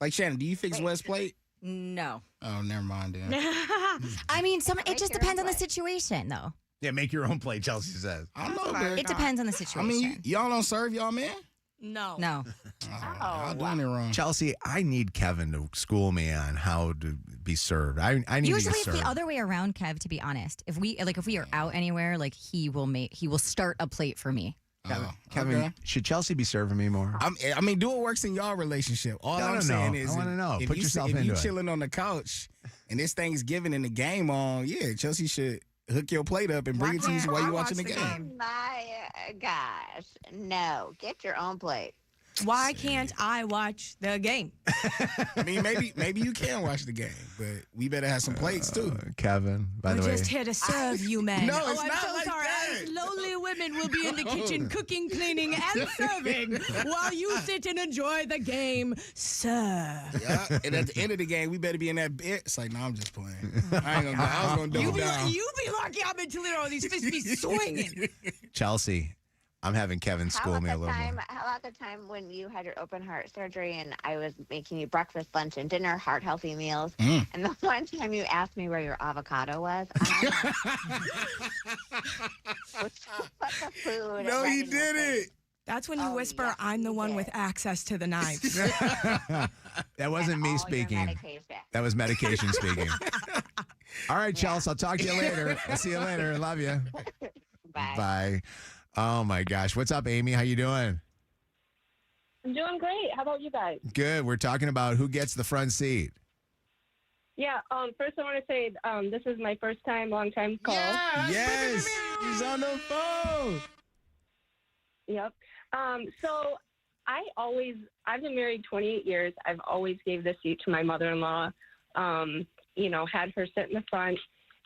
Like, Shannon, do you fix Wes' plate? No. Oh, never mind then. I mean, it just depends on the situation, though. Yeah, make your own plate, Chelsea says. I don't know, but It depends on the situation. I mean, y'all don't serve y'all man? No. Y'all doing it wrong. Chelsea, I need Kevin to school me on how to be served. I need Usually to get it's served. the other way around, Kev, to be honest. If we are out anywhere, like he will start a plate for me. Kevin, okay. should Chelsea be serving me more? I mean, do what works in y'all relationship. All I'm saying is, I want to know. if Put you, yourself if into you it. chilling on the couch and this Thanksgiving and the game on, yeah, Chelsea should hook your plate up and bring it to you while you're watching the game. My gosh. No. Get your own plate. Why can't I watch the game? I mean, maybe you can watch the game, but we better have some plates too. Kevin, by the We're way. just here to serve you, man. No, it's I'm not so like sorry. that. Us lonely women will be in the kitchen cooking, cleaning, and serving while you sit and enjoy the game, sir. Yeah, and at the end of the game, we better be in that bit. It's like, no, I'm just playing. I ain't gonna. I was gonna double down. You be lucky I'm in Toledo. All these fists be swinging. Chelsea, I'm having Kevin school me a little more. How about the time when you had your open heart surgery and I was making you breakfast, lunch, and dinner, heart healthy meals, and the one time you asked me where your avocado was? Put the food. No, right he in your did face. it. That's when you whisper, I'm the one with access to the knife. That wasn't me speaking. That was medication speaking. All right, Chelsea, I'll talk to you later. I'll see you later. Love you. Bye. Bye. Oh, my gosh. What's up, Amy? How you doing? I'm doing great. How about you guys? Good. We're talking about who gets the front seat. Yeah. First, I want to say this is my first time, long time call. Yes, he's on the phone. Yep. So I've been married 28 years. I've always gave the seat to my mother-in-law. Had her sit in the front.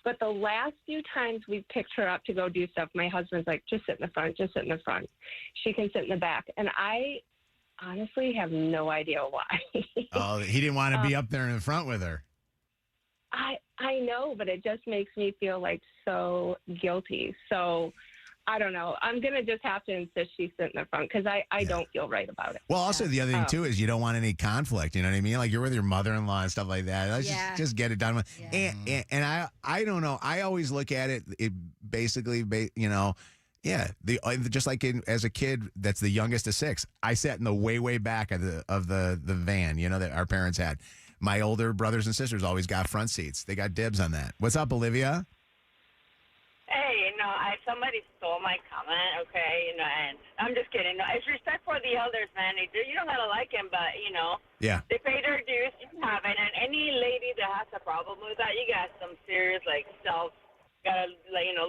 But the last few times we've picked her up to go do stuff, my husband's like, just sit in the front, just sit in the front. She can sit in the back. And I honestly have no idea why. Oh, he didn't want to be up there in the front with her. I know, but it just makes me feel like so guilty. So I don't know. I'm going to just have to insist she sit in the front because I don't feel right about it. Well, also the other thing too is you don't want any conflict. You know what I mean? Like you're with your mother-in-law and stuff like that. Let's just get it done with. And I don't know. I always look at it. It basically, just like as a kid, that's the youngest of six. I sat in the way back of the van. That our parents had. My older brothers and sisters always got front seats. They got dibs on that. What's up, Olivia? Hey, somebody stole my comment, okay, and I'm just kidding. No, it's respect for the elders, man. You don't gotta like him, but, Yeah. they paid their dues, you have it, and any lady that has a problem with that, you got some serious, gotta,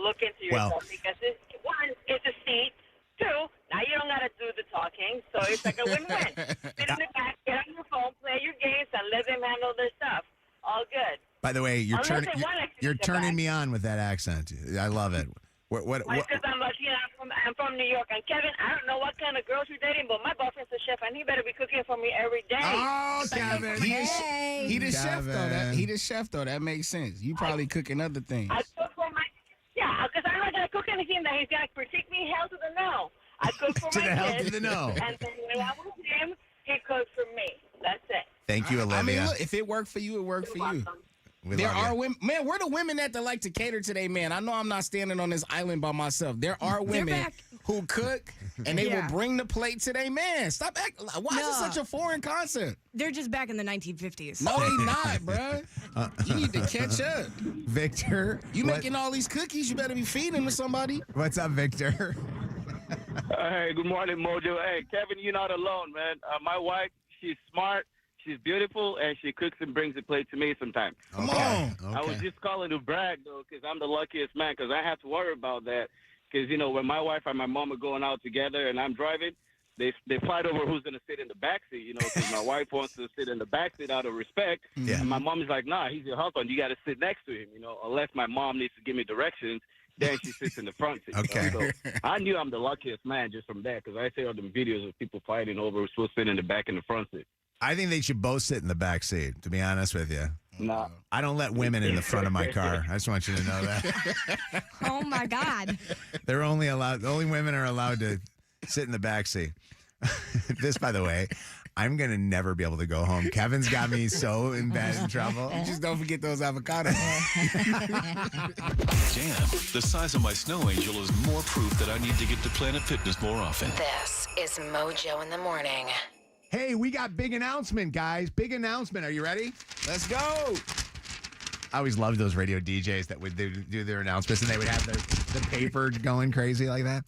look into yourself, because one, it's a seat. Two, now you don't gotta do the talking, so it's like a win-win. Sit in the back, get on your phone, play your games, and let them handle their stuff. All good. By the way, you're Unless turning they want to you're sit turning back. me on with that accent. I love it. What Because I'm from New York. And Kevin, I don't know what kind of girls you're dating, but my boyfriend's a chef, and he better be cooking for me every day. Oh, Kevin. He the chef, though. Kevin. He the chef, though. That makes sense. You probably cooking other things. I cook for because I'm not going to cook anything that he's going to critique me hell to the no. I cook for To my the hell kids. to the no. And then when I'm with him, he cooks for me. That's it. Thank you, Olivia. I mean, look, if it worked for you, it worked for you. There are women, man. We're the women that like to cater today, man. I know I'm not standing on this island by myself. There are women who cook and they will bring the plate to their man. Stop acting. Why is it such a foreign concept? They're just back in the 1950s. No, they not, bruh. You need to catch up. Victor, you making all these cookies? You better be feeding them to somebody. What's up, Victor? Hey, good morning, Mojo. Hey, Kevin, you're not alone, man. My wife, she's smart. She's beautiful, and she cooks and brings the plate to me sometimes. Come on. I was just calling to brag, though, because I'm the luckiest man, because I have to worry about that. Because, when my wife and my mom are going out together and I'm driving, they fight over who's going to sit in the back seat, because my wife wants to sit in the back seat out of respect. Yeah. And my mom is like, nah, he's your husband. You got to sit next to him, unless my mom needs to give me directions. Then she sits in the front seat. Okay. So I knew I'm the luckiest man just from that, because I see all them videos of people fighting over who's supposed to sit in the back and the front seat. I think they should both sit in the back seat, to be honest with you. No. I don't let women in the front of my car. I just want you to know that. Oh my God. They're only women are allowed to sit in the back seat. This, by the way, I'm going to never be able to go home. Kevin's got me so in trouble. Just don't forget those avocados. Jam, the size of my snow angel is more proof that I need to get to Planet Fitness more often. This is Mojo in the Morning. Hey, we got big announcement, guys. Big announcement. Are you ready? Let's go. I always loved those radio DJs that would do their announcements and they would have the paper going crazy like that.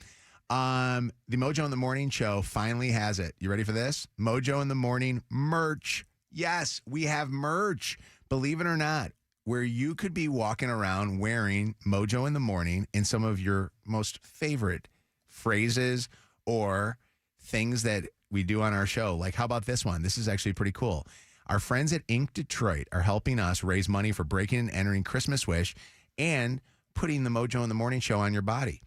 The Mojo in the Morning show finally has it. You ready for this? Mojo in the Morning merch. Yes, we have merch. Believe it or not, where you could be walking around wearing Mojo in the Morning in some of your most favorite phrases or things that we do on our show. Like, how about this one? This is actually pretty cool. Our friends at Ink Detroit are helping us raise money for breaking and entering Christmas Wish and putting the Mojo in the Morning show on your body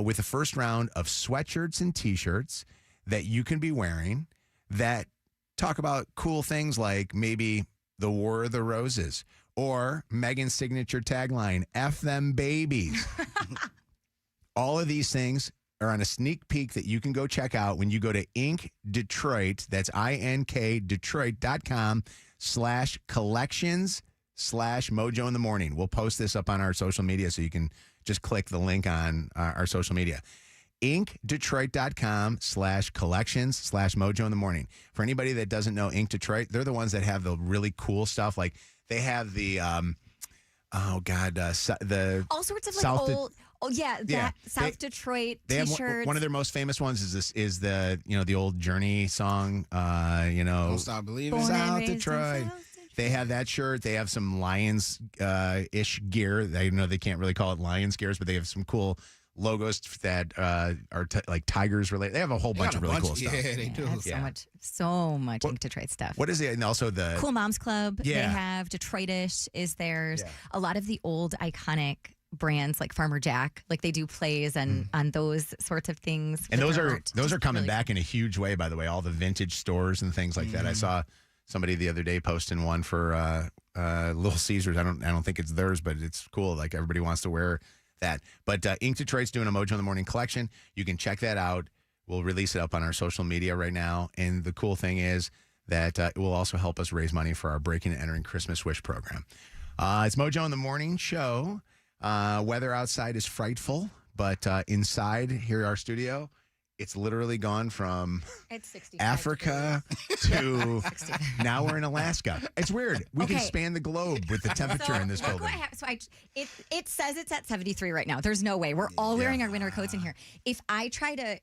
with the first round of sweatshirts and T-shirts that you can be wearing that talk about cool things like maybe the War of the Roses or Meaghan's signature tagline, F them babies. All of these things are on a sneak peek that you can go check out when you go to Ink Detroit. That's INK Detroit.com/collections/Mojo in the Morning. We'll post this up on our social media so you can just click the link on our social media. InkDetroit.com/collections/Mojo in the Morning. For anybody that doesn't know Ink Detroit, they're the ones that have the really cool stuff. Like they have the, the all sorts of like South old. South Detroit they have T-shirts. one of their most famous ones is the the old Journey song. Don't Stop Believing. South Detroit. They have that shirt. They have some Lions ish gear. I know they can't really call it Lions gears, but they have some cool logos that are like Tigers related. They have a whole bunch of really cool stuff. Yeah, they do. So much Ink Detroit stuff. What is it? And also the Cool Moms Club. Yeah. They have Detroitish is theirs. Yeah. A lot of the old iconic brands like Farmer Jack, like they do plays and on those sorts of things. And with those their are art. those are Just coming really back in a huge way, by the way. All the vintage stores and things like that. I saw somebody the other day posting one for Little Caesars. I don't think it's theirs, but it's cool. Like everybody wants to wear that. But Ink Detroit's doing a Mojo in the Morning collection. You can check that out. We'll release it up on our social media right now. And the cool thing is that it will also help us raise money for our Breaking and Entering Christmas Wish program. It's Mojo in the Morning show. Weather outside is frightful, but inside here at our studio, it's literally gone from Africa to now we're in Alaska. It's weird. We can span the globe with the temperature in this building. It says it's at 73 right now. There's no way. We're all wearing our winter coats in here. If I try to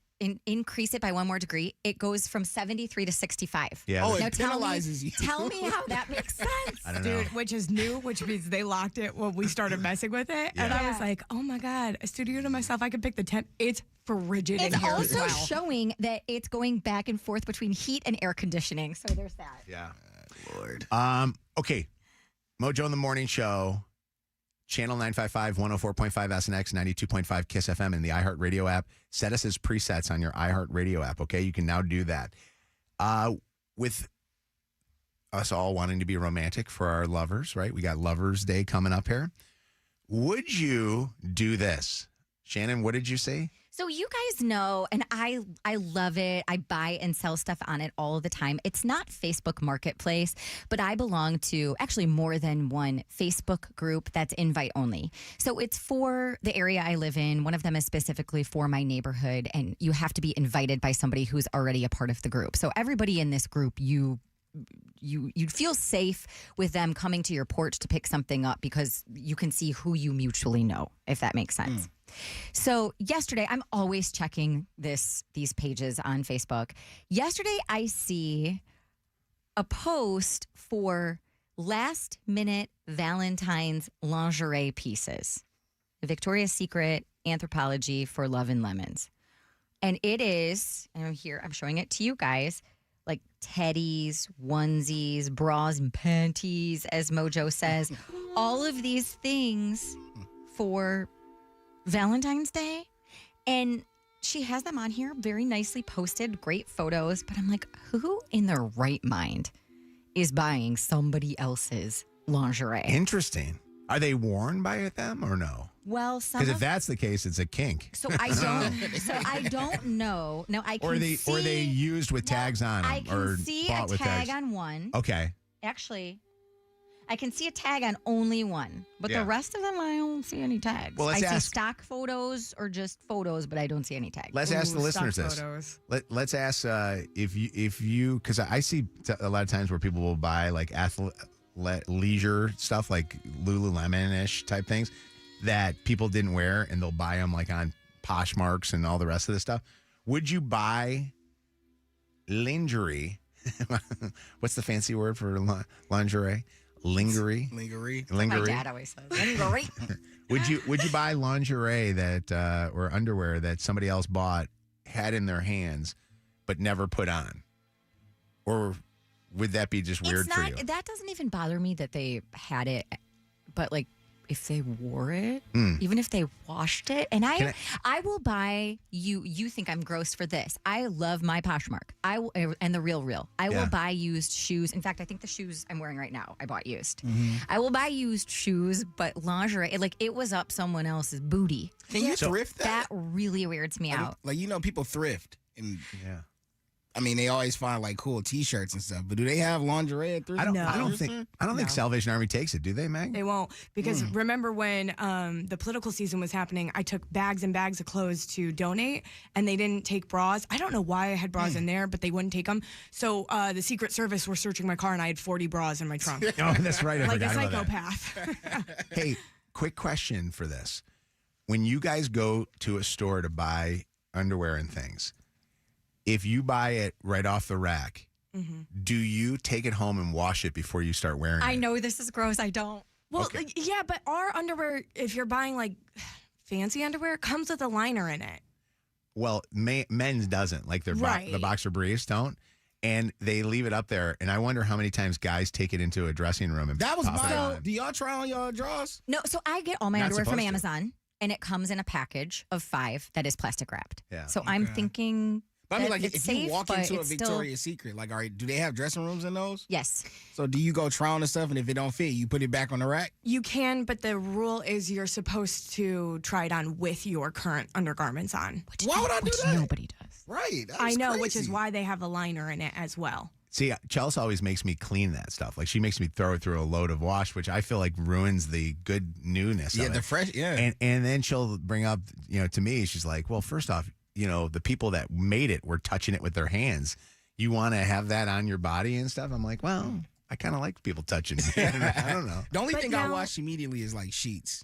increase it by 1 more degree, it goes from 73 to 65. Yeah. Now it penalizes you. Tell me how that makes sense. I don't know. Dude, which is new, which means they locked it when we started messing with it. And I was like, oh my God, a studio to myself, I could pick the temp. It's frigid in It's here also as well. showing that it's going back and forth between heat and air conditioning. So there's that. Yeah. Lord. Okay. Mojo in the Morning show. Channel 955, 104.5 SNX, 92.5 KISS FM, and the iHeartRadio app. Set us as presets on your iHeartRadio app, okay? You can now do that. With us all wanting to be romantic for our lovers, right? We got Lovers Day coming up here. Would you do this? Shannon, what did you say? So you guys know, and I love it. I buy and sell stuff on it all the time. It's not Facebook Marketplace, but I belong to actually more than one Facebook group that's invite only. So it's for the area I live in. One of them is specifically for my neighborhood, and you have to be invited by somebody who's already a part of the group. So everybody in this group, you'd feel safe with them coming to your porch to pick something up because you can see who you mutually know, if that makes sense. So yesterday, I'm always checking these pages on Facebook. Yesterday, I see a post for last minute Valentine's lingerie pieces. Victoria's Secret Anthropology for Love and Lemons. And it is, and I'm showing it to you guys, like teddies, onesies, bras and panties, as Mojo says. All of these things for Valentine's Day. And she has them on here, very nicely posted, great photos. But I'm like, who in their right mind is buying somebody else's lingerie? Interesting. Are they worn by them or no? Well, because if that's the case, it's a kink. So I don't know. No, I can or see. Or they used with tags on them. I can or see bought a with tag tags. on one. Okay. Actually, I can see a tag on only one, but the rest of them I don't see any tags. Well, I let's see ask- stock photos or just photos, but I don't see any tags. Let's ask the listeners this. Let's ask if you because I see a lot of times where people will buy like leisure stuff like Lululemon-ish type things that people didn't wear, and they'll buy them like on Poshmarks and all the rest of this stuff. Would you buy lingerie? What's the fancy word for lingerie? Lingerie. My dad always says lingerie. Would you buy lingerie that or underwear that somebody else bought, had in their hands, but never put on? Or would that be just weird for you? That doesn't even bother me that they had it, but like if they wore it, even if they washed it, and I will buy you. You think I'm gross for this? I love my Poshmark. I will, and the Real. I will buy used shoes. In fact, I think the shoes I'm wearing right now I bought used. I will buy used shoes, but lingerie, like it was up someone else's booty. Can you thrift that? That really weirds me out. Like people thrift, and I mean, they always find like cool T-shirts and stuff, but do they have lingerie at thrift? I don't think Salvation Army takes it, do they, Meg? They won't, because remember when the political season was happening, I took bags and bags of clothes to donate, and they didn't take bras. I don't know why I had bras in there, but they wouldn't take them. So the Secret Service were searching my car, and I had 40 bras in my trunk. Oh, that's right. I like a forgot about that. psychopath. Hey, quick question for this. When you guys go to a store to buy underwear and things, if you buy it right off the rack, Do you take it home and wash it before you start wearing I it? know this is gross. I don't. Well, Okay. yeah, but our underwear, if you're buying like fancy underwear, comes with a liner in it. Well, men's doesn't. Like their Right. the boxer briefs don't. And they leave it up there. And I wonder how many times guys take it into a dressing room and That was pop it my. on. Do y'all try on y'all drawers? No, so I get all my Not underwear from supposed to. Amazon, and it comes in a package of 5 that is plastic wrapped. Yeah. So I'm thinking. But I mean, that like, it's if safe, you walk but into a it's still- Victoria's Secret, like, all right, do they have dressing rooms in those? Yes. So do you go try on the stuff, and if it don't fit, you put it back on the rack? You can, but the rule is you're supposed to try it on with your current undergarments on. Why would I do that? Nobody does. Right. I know, which is why they have a liner in it as well. See, Chelsea always makes me clean that stuff. Like she makes me throw it through a load of wash, which I feel like ruins the good newness. Yeah, of the it. fresh. Yeah. And then she'll bring up, to me, she's like, well, first off, the people that made it were touching it with their hands. You want to have that on your body and stuff? I'm like, well, I kind of like people touching me. I don't know. The only But thing I now- wash immediately is like sheets.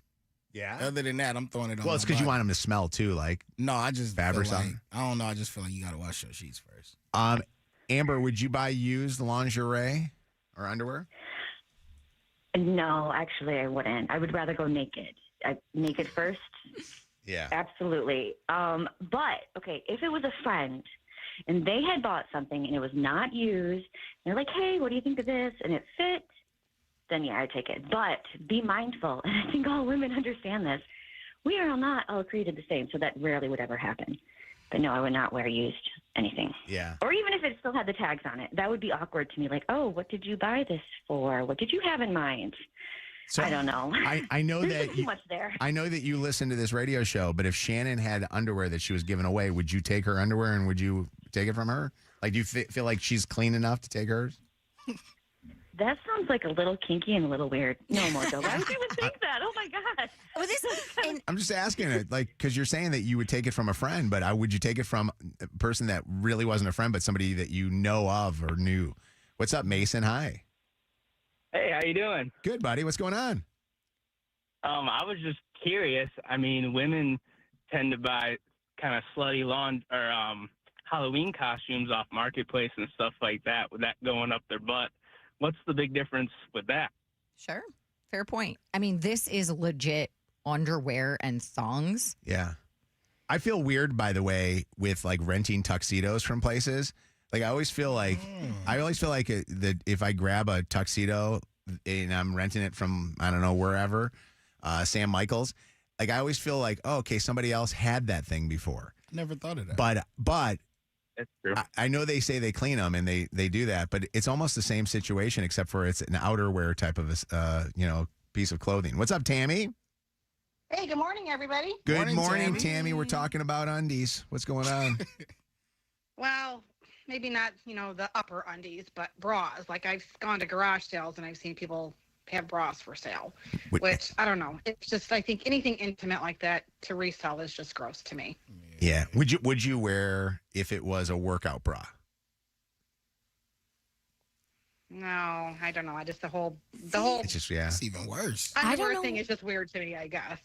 Yeah. Other than that, I'm throwing it on. Well, it's my because you body. want them to smell too, like No, I just Fab or feel like, something? I don't know. I just feel like you got to wash your sheets first. Amber, would you buy used lingerie or underwear? No, actually, I wouldn't. I would rather go naked. Naked first. Yeah. Absolutely. But okay, if it was a friend and they had bought something and it was not used, they're like, "Hey, what do you think of this?" and it fit, then yeah, I'd take it. But be mindful, and I think all women understand this. We are not all created the same, so that rarely would ever happen. But no, I would not wear used anything. Yeah. Or even if it still had the tags on it, that would be awkward to me. Like, oh, what did you buy this for? What did you have in mind? So I don't know. I know There's that just too much there. I know that you listen to this radio show, but if Shannon had underwear that she was giving away, would you take her underwear and would you take it from her? Like, do you feel like she's clean enough to take hers? That sounds like a little kinky and a little weird. No, Mojo. Why would you even think that? Oh my God. Well, this, I'm just asking it, like, because you're saying that you would take it from a friend, but would you take it from a person that really wasn't a friend, but somebody that you know of or knew? What's up, Mason? Hi. Hey, how you doing? Good, buddy. What's going on? I was just curious. I mean, women tend to buy kind of slutty lawn or Halloween costumes off Marketplace and stuff like that, with that going up their butt. What's the big difference with that? Sure. Fair point. I mean, this is legit underwear and thongs. Yeah. I feel weird, by the way, with like renting tuxedos from places. Like I always feel like that if I grab a tuxedo and I'm renting it from, I don't know, wherever, Sam Michaels, like I always feel like, oh, okay, somebody else had that thing before. Never thought of that. But That's true. I know they say they clean them and they do that, but it's almost the same situation except for it's an outerwear type of piece of clothing. What's up, Tammy? Hey, good morning, everybody. Good morning, Tammy. We're talking about undies. What's going on? Well, maybe not, the upper undies, but bras. Like I've gone to garage sales and I've seen people have bras for sale, which I don't know. It's just, I think anything intimate like that to resell is just gross to me. Yeah. Would you wear if it was a workout bra? No, I don't know. I just the whole It's just It's even worse. underwear thing is just weird to me, I guess.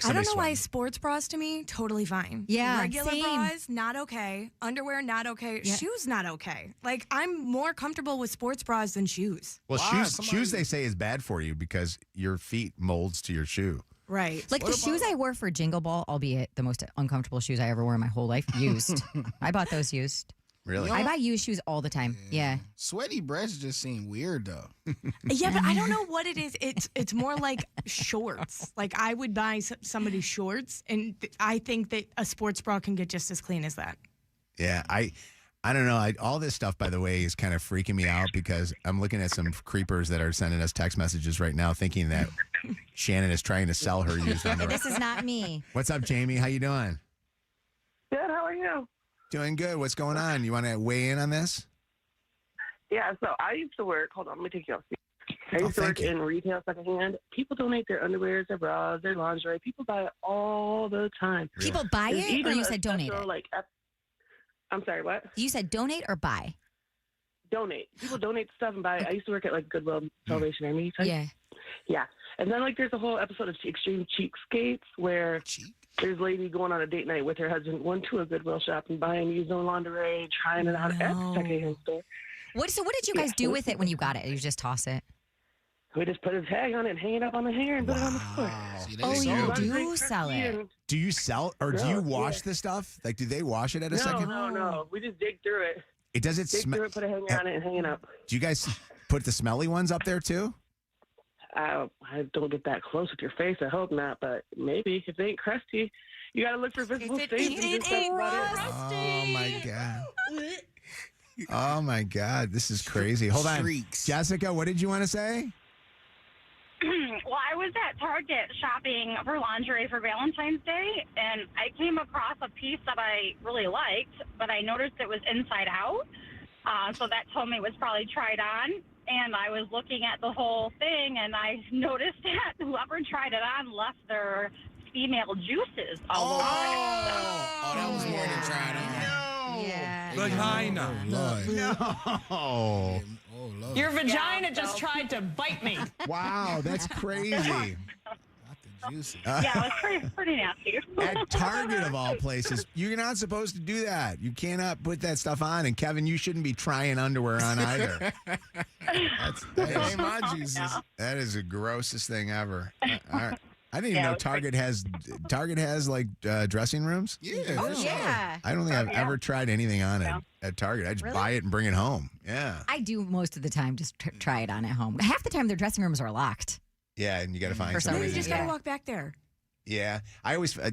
I don't know why sports bras to me, totally fine. Yeah, Regular same. bras, not okay. Underwear, not okay. Yeah. Shoes, not okay. Like, I'm more comfortable with sports bras than shoes. Well, shoes they say is bad for you because your feet molds to your shoe. Right. Like the shoes I wore for Jingle Ball, albeit the most uncomfortable shoes I ever wore in my whole life, used. I bought those used. Really? I buy used shoes all the time. Yeah. Sweaty breasts just seem weird though. Yeah, but I don't know what it is. It's more like shorts. Like I would buy somebody's shorts, and I think that a sports bra can get just as clean as that. Yeah, I don't know. All this stuff, by the way, is kind of freaking me out because I'm looking at some creepers that are sending us text messages right now thinking that Shannon is trying to sell her used underwear. This is not me. What's up, Jamie? How you doing? Good. How are you? Doing good. What's going on? You want to weigh in on this? Yeah. So I used to work. Hold on. Let me take you off. I used to work in retail secondhand. People donate their underwear, their bras, their lingerie. People buy it all the time. People buy There's it, or even you a said donate special, it? I'm sorry, what? You said donate or buy? Donate. People donate stuff and buy. I used to work at like Goodwill, Salvation Army type. Yeah. Yeah. And then like there's a whole episode of Extreme Cheapskates where there's a lady going on a date night with her husband, going to a Goodwill shop and buying used lingerie, trying it out at the secondhand store. So what did you guys do with it when you got it? You just toss it? We just put a tag on it and hang it up on the hanger and put it on the floor. You do sell it. Do you sell or do you wash the stuff? Like, do they wash it at a second? No. We just dig through it. Does it dig smell? through it, put a hanger on it, and hang it up. Do you guys put the smelly ones up there too? I don't get that close with your face. I hope not, but maybe if they ain't crusty, you got to look for visible stains. Oh my god. Oh my god, this is crazy. Hold on. Jessica, what did you want to say? Well, I was at Target shopping for lingerie for Valentine's Day, and I came across a piece that I really liked, but I noticed it was inside out. So that told me it was probably tried on. And I was looking at the whole thing, and I noticed that whoever tried it on left their female juices all over it. Oh, that was more than tried on. Yeah. Vagina. No. Your vagina just tried to bite me. Wow, that's crazy. Yeah, it was pretty nasty. At Target of all places, you're not supposed to do that. You cannot put that stuff on. And Kevin, you shouldn't be trying underwear on either. That ain't my juices. That is the grossest thing ever. All right. I didn't even know Target has like dressing rooms. Yeah. Oh, yeah. I don't think I've ever tried anything on it at Target. I just buy it and bring it home. Yeah. I do most of the time just try it on at home. Half the time their dressing rooms are locked. Yeah, and you got to find You somebody. just got to walk back there. Yeah, I always I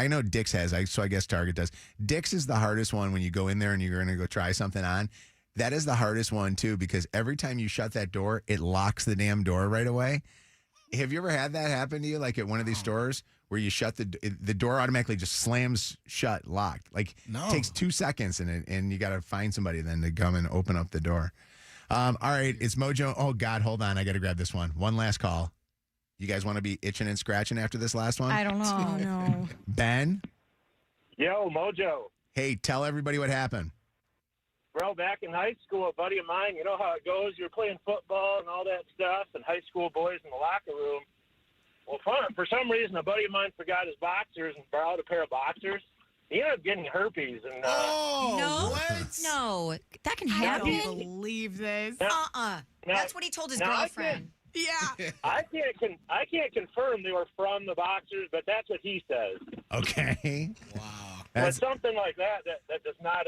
know Dick's has, so I guess Target does. Dick's is the hardest one when you go in there and you're going to go try something on. That is the hardest one too because every time you shut that door, it locks the damn door right away. Have you ever had that happen to you, like at one of these stores where you shut the door automatically just slams shut, locked? Like takes 2 seconds and you got to find somebody then to come and open up the door. All right, it's Mojo. Oh God, hold on, I got to grab this one. One last call. You guys want to be itching and scratching after this last one? I don't know. No. Ben? Yo, Mojo. Hey, tell everybody what happened. Bro, back in high school, a buddy of mine, you know how it goes. You're playing football and all that stuff, and high school boys in the locker room. Well, for some reason, a buddy of mine forgot his boxers and borrowed a pair of boxers. He ended up getting herpes. And No, that can I happen. don't believe this. That's what he told his Now, girlfriend. Yeah. I can't confirm they were from the boxers, but that's what he says. Okay. Wow. But something like that does not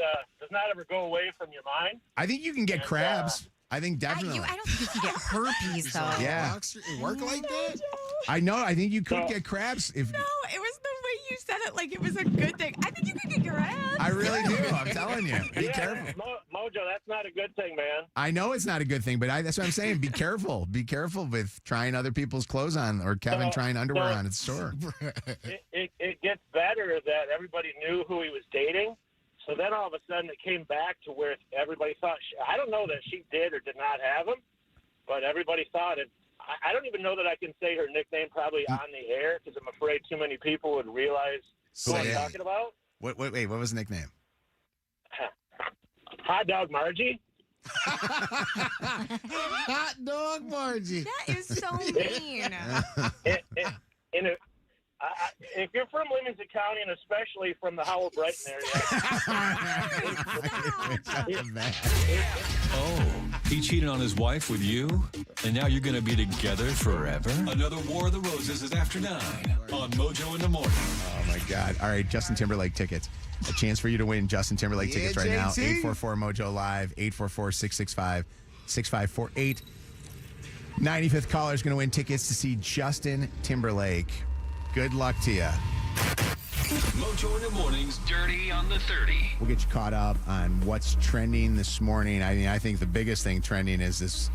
ever go away from your mind. I think you can get crabs. I think definitely. I don't think you can get herpes though. Yeah. It work like that? I know. I think you could get crabs if. No, it was the way you said it like it was a good thing. I think you could get crabs. I really do. I'm telling you. Be careful. Mojo, that's not a good thing, man. I know it's not a good thing, but that's what I'm saying. Be careful. Be careful with trying other people's clothes on or Kevin trying underwear on at the store. It gets better that everybody knew who he was dating. So then all of a sudden it came back to where everybody thought, I don't know that she did or did not have him, but everybody thought it. I don't even know that I can say her nickname probably on the air because I'm afraid too many people would realize who I'm talking about. Wait, what was the nickname? Hot Dog Margie. Hot Dog Margie. That is so mean. If you're from Livingston County and especially from the Howell Brighton area. Oh, he cheated on his wife with you? And now you're going to be together forever? Another War of the Roses is after 9 on Mojo in the Morning. Oh, my God. All right, Justin Timberlake tickets. A chance for you to win Justin Timberlake tickets right now. 844-MOJO Live, 844-665-6548. 95th caller is going to win tickets to see Justin Timberlake. Good luck to you. Mojo in the Morning's Dirty on the 30. We'll get you caught up on what's trending this morning. I mean, I think the biggest thing trending is this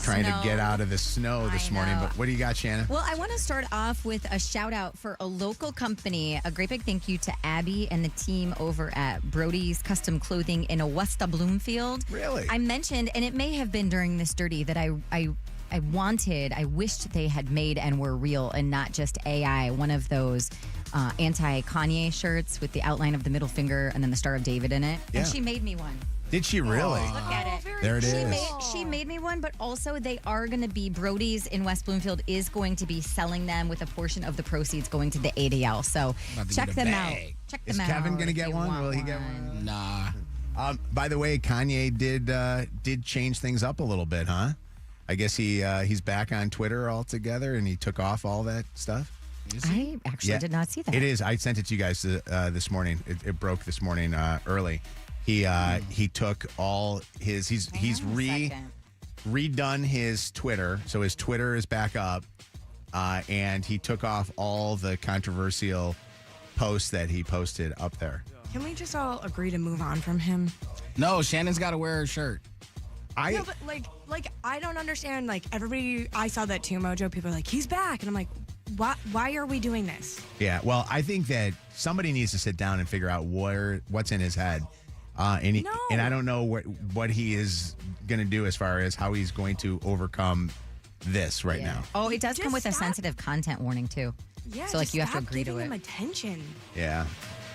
trying to get out of the snow this morning. But what do you got, Shannon? Well, I want to start off with a shout out for a local company. A great big thank you to Abby and the team over at Brody's Custom Clothing in Augusta Bloomfield. Really? I mentioned, and it may have been during this Dirty, that I wished they had made and were real and not just AI, one of those anti-Kanye shirts with the outline of the middle finger and then the Star of David in it. Yeah. And she made me one. Did she really? Look at it. There it is. She made me one, but also they are going to be, Brody's in West Bloomfield is going to be selling them with a portion of the proceeds going to the ADL. So check them out. Check them out. Is Kevin going to get one? Will he get one? Nah. By the way, Kanye did change things up a little bit, huh? I guess he's back on Twitter altogether, and he took off all that stuff. I actually did not see that. It is. I sent it to you guys this morning. It broke this morning early. He took all his. He's redone his Twitter, so his Twitter is back up, and he took off all the controversial posts that he posted up there. Can we just all agree to move on from him? No, Shannon's got to wear her shirt. No, but like I don't understand. Like everybody, I saw that too, Mojo. People are like, he's back, and I'm like, why are we doing this? Yeah, well, I think that somebody needs to sit down and figure out what's in his head, and I don't know what he is going to do as far as how he's going to overcome this right now. Oh, it does come with a sensitive content warning too. Yeah, so like you have to stop agree to giving it. him attention. Yeah.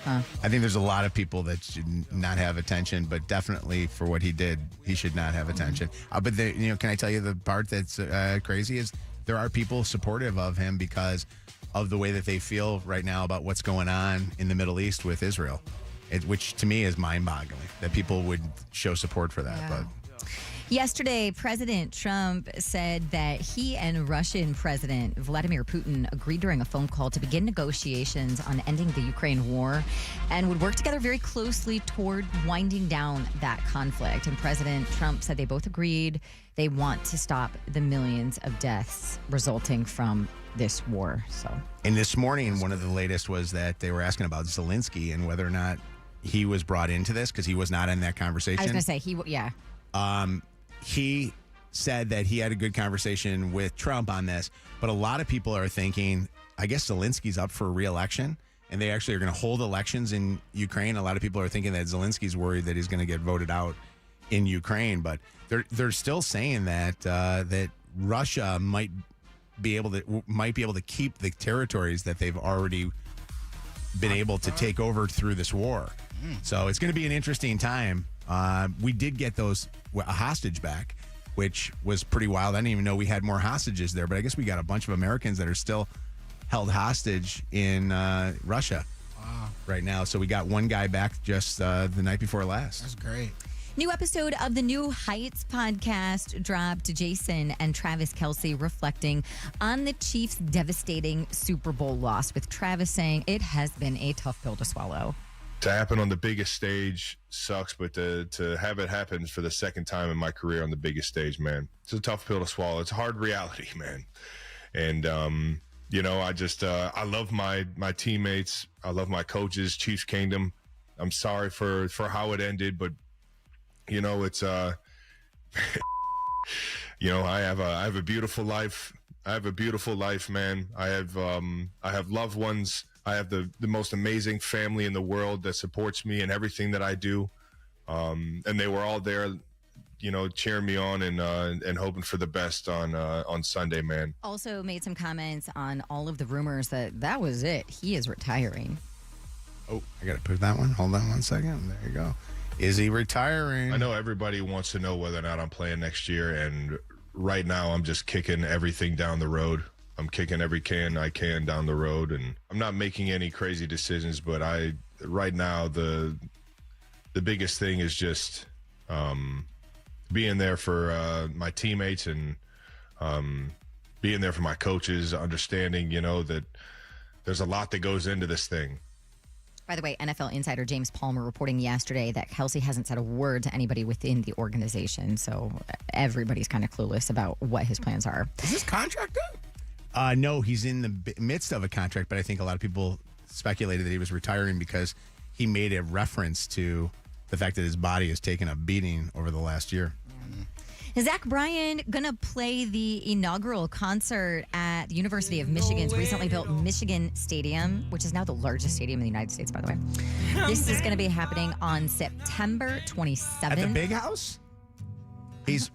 I think there's a lot of people that should not have attention, but definitely for what he did, he should not have attention. But can I tell you the part that's crazy is there are people supportive of him because of the way that they feel right now about what's going on in the Middle East with Israel, which to me is mind-boggling that people would show support for that. Yeah. But Yesterday, President Trump said that he and Russian President Vladimir Putin agreed during a phone call to begin negotiations on ending the Ukraine war and would work together very closely toward winding down that conflict. And President Trump said they both agreed they want to stop the millions of deaths resulting from this war. And this morning, one of the latest was that they were asking about Zelensky and whether or not he was brought into this because he was not in that conversation. I was going to say, he said that he had a good conversation with Trump on this, but a lot of people are thinking, I guess Zelensky's up for re-election, and they actually are going to hold elections in Ukraine. A lot of people are thinking that Zelensky's worried that he's going to get voted out in Ukraine, but they're still saying that that Russia might be able to keep the territories that they've already been able to take over through this war. So it's going to be an interesting time. We did get a hostage back, which was pretty wild. I didn't even know we had more hostages there, but I guess we got a bunch of Americans that are still held hostage in Russia right now. So we got one guy back just the night before last. That's great. New episode of the New Heights podcast dropped. Jason and Travis Kelce reflecting on the Chiefs' devastating Super Bowl loss, with Travis saying it has been a tough pill to swallow. To happen on the biggest stage sucks, but to have it happen for the second time in my career on the biggest stage, man, it's a tough pill to swallow. It's a hard reality, man. And, I love my teammates. I love my coaches, Chiefs Kingdom. I'm sorry for how it ended, but, it's, I have a beautiful life. I have a beautiful life, man. I have loved ones. I have the most amazing family in the world that supports me in everything that I do. And they were all there, cheering me on and hoping for the best on Sunday, man. Also made some comments on all of the rumors that was it. He is retiring. Oh, I got to put that one. Hold on one second. There you go. Is he retiring? I know everybody wants to know whether or not I'm playing next year. And right now I'm just kicking everything down the road. I'm kicking every can I can down the road, and I'm not making any crazy decisions, but right now the biggest thing is just being there for my teammates and being there for my coaches, understanding, that there's a lot that goes into this thing. By the way, NFL insider James Palmer reporting yesterday that Kelce hasn't said a word to anybody within the organization, so everybody's kind of clueless about what his plans are. Is this contract up? No, he's in the midst of a contract, but I think a lot of people speculated that he was retiring because he made a reference to the fact that his body has taken a beating over the last year. Is Zach Bryan going to play the inaugural concert at the University of Michigan's recently built Michigan Stadium, which is now the largest stadium in the United States, by the way? This is going to be happening on September 27th. At the Big House? He's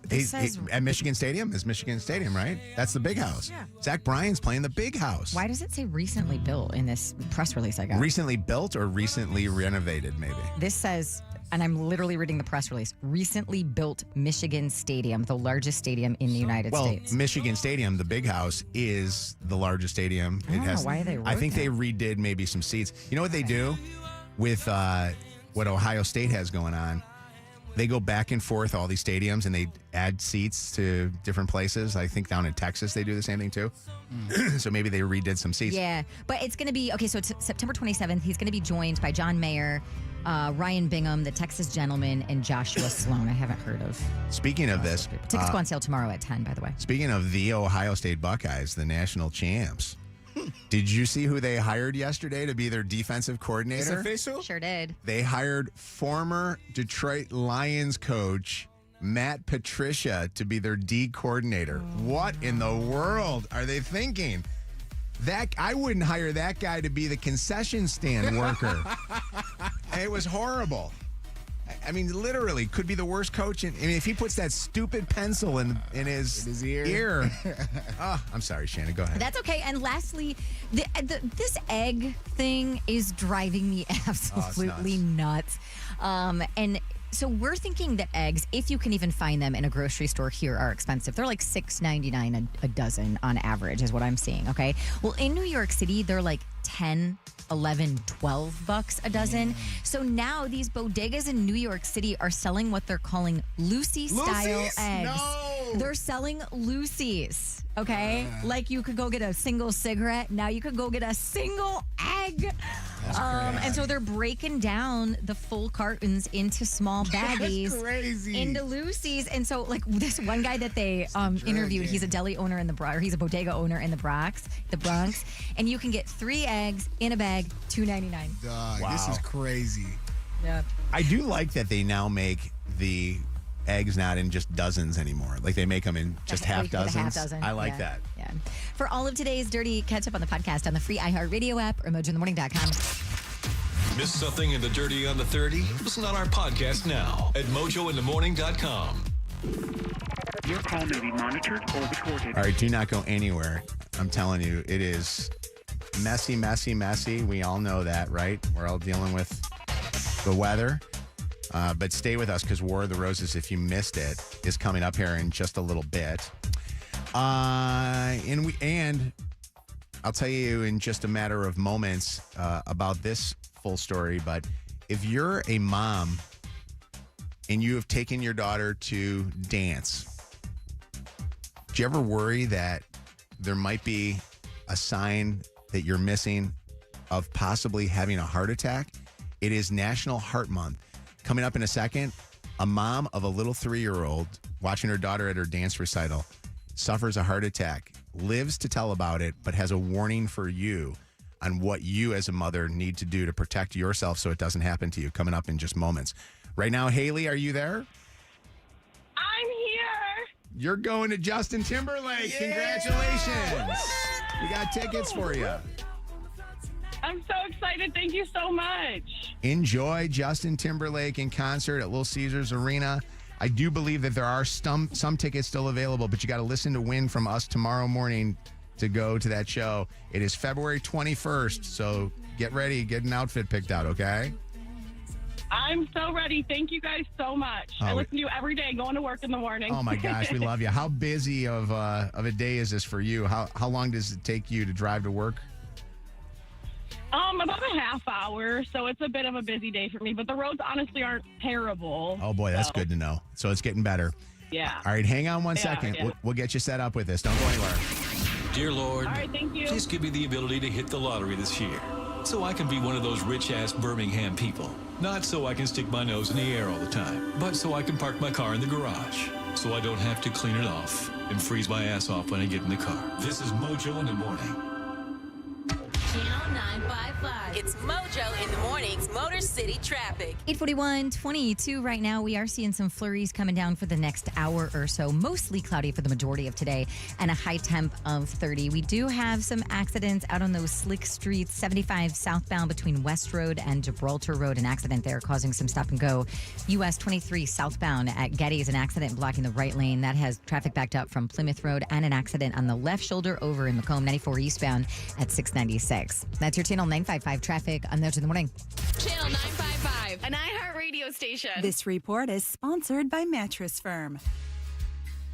at Michigan Stadium. Is Michigan Stadium, right? That's the Big House. Yeah. Zach Bryan's playing the Big House. Why does it say recently built in this press release I got? Recently built or recently renovated, maybe? This says, and I'm literally reading the press release, recently built Michigan Stadium, the largest stadium in the United States. Well, Michigan Stadium, the Big House, is the largest stadium. I don't know why they wrote I think that. they redid maybe some seats. You know what they do with what Ohio State has going on? they go back and forth all these stadiums and they add seats to different places. I think down in Texas they do the same thing too. So maybe they redid some seats. Yeah, but it's going to be, okay, so it's September 27th. He's going to be joined by John Mayer, Ryan Bingham, the Texas Gentleman, and Joshua Sloan. I haven't heard of. Speaking of this. Tickets go on sale tomorrow at 10, by the way. Speaking of the Ohio State Buckeyes, the national champs. Did you see who they hired yesterday to be their defensive coordinator? It's official? Sure did. They hired former Detroit Lions coach Matt Patricia to be their D coordinator. What in the world are they thinking? I wouldn't hire that guy to be the concession stand worker. It was horrible. I mean, literally, could be the worst coach. If he puts that stupid pencil in his ear. Oh, I'm sorry, Shannon. Go ahead. That's okay. And lastly, this egg thing is driving me absolutely nuts. And so we're thinking that eggs, if you can even find them in a grocery store here, are expensive. They're like $6.99 a dozen on average is what I'm seeing, okay? Well, in New York City, they're like 10, 11, 12 bucks a dozen. So now these bodegas in New York City are selling what they're calling Lucy-style eggs. No. They're selling Lucy's, okay? Like you could go get a single cigarette. Now you could go get a single egg. And so they're breaking down the full cartons into small baggies. That's crazy. Into Lucy's. And so, like, this one guy that they interviewed, he's a deli owner in the Bronx, or he's a bodega owner in the Bronx, and you can get 3 eggs in a bag, $2.99. Dog, Wow. this is crazy. Yeah. I do like that they now make the eggs not in just dozens anymore. Like they make them in just half dozens. I like that. Yeah. For all of today's dirty, catch up on the podcast on the free iHeartRadio app or mojointhemorning.com. Miss something in the dirty on the 30? Listen on our podcast now at mojointhemorning.com. Your call may be monitored or recorded. All right, do not go anywhere. I'm telling you, it is messy, messy, messy. We all know that, right? We're all dealing with the weather. But stay with us because War of the Roses, if you missed it, is coming up here in just a little bit. And I'll tell you in just a matter of moments about this full story. But if you're a mom and you have taken your daughter to dance, do you ever worry that there might be a sign that you're missing of possibly having a heart attack? It is National Heart Month. Coming up in a second, a mom of a little 3-year-old watching her daughter at her dance recital suffers a heart attack, lives to tell about it, but has a warning for you on what you as a mother need to do to protect yourself so it doesn't happen to you. Coming up in just moments. Right now, Haley, are you there? I'm here. You're going to Justin Timberlake. Yeah! Congratulations. We got tickets for you. I'm so excited. Thank you so much. Enjoy Justin Timberlake in concert at Little Caesars Arena. I do believe that there are some tickets still available, but you got to listen to win from us tomorrow morning to go to that show. It is February 21st, so get ready. Get an outfit picked out, okay? I'm so ready. Thank you guys so much. I listen to you every day going to work in the morning. Oh, my gosh. We love you. How busy of a day is this for you? How long does it take you to drive to work? About a half hour, so it's a bit of a busy day for me, but the roads honestly aren't terrible. Oh, boy, that's good to know. So it's getting better. Yeah. All right, hang on one Yeah, second. yeah. We'll get you set up with this. Don't go anywhere. Dear Lord, All right, thank you. please give me the ability to hit the lottery this year so I can be one of those rich-ass Birmingham people. Not so I can stick my nose in the air all the time, but so I can park my car in the garage so I don't have to clean it off and freeze my ass off when I get in the car. This is Mojo in the Morning. Channel 955. It's Mojo in the Morning's Motor City Traffic. 8:41:22 right now. We are seeing some flurries coming down for the next hour or so. Mostly cloudy for the majority of today and a high temp of 30. We do have some accidents out on those slick streets. 75 southbound between West Road and Gibraltar Road. An accident there causing some stop and go. US 23 southbound at Getty's. An accident blocking the right lane. That has traffic backed up from Plymouth Road and an accident on the left shoulder over in Macomb. 94 eastbound at 696. That's your Channel 955 traffic on Mojo in the Morning. Channel 955, an iHeartRadio station. This report is sponsored by Mattress Firm.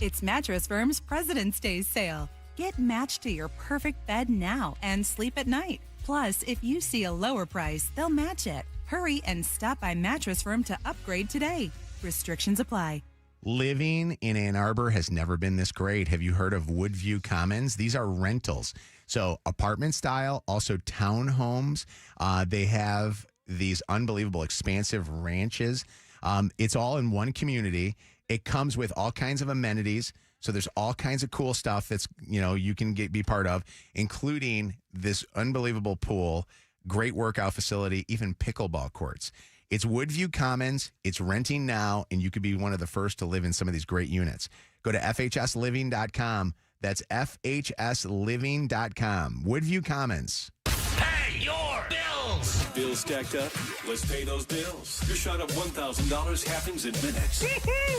It's Mattress Firm's President's Day sale. Get matched to your perfect bed now and sleep at night. Plus, if you see a lower price, they'll match it. Hurry and stop by Mattress Firm to upgrade today. Restrictions apply. Living in Ann Arbor has never been this great. Have you heard of Woodview Commons? These are rentals. So apartment style, also townhomes. They have these unbelievable expansive ranches. It's all in one community. It comes with all kinds of amenities. So there's all kinds of cool stuff that's, you can be part of, including this unbelievable pool, great workout facility, even pickleball courts. It's Woodview Commons. It's renting now, and you could be one of the first to live in some of these great units. Go to FHSliving.com. That's FHSliving.com. Woodview Commons. Pay your bills! Bills stacked up? Let's pay those bills. Your shot of $1,000 happens in minutes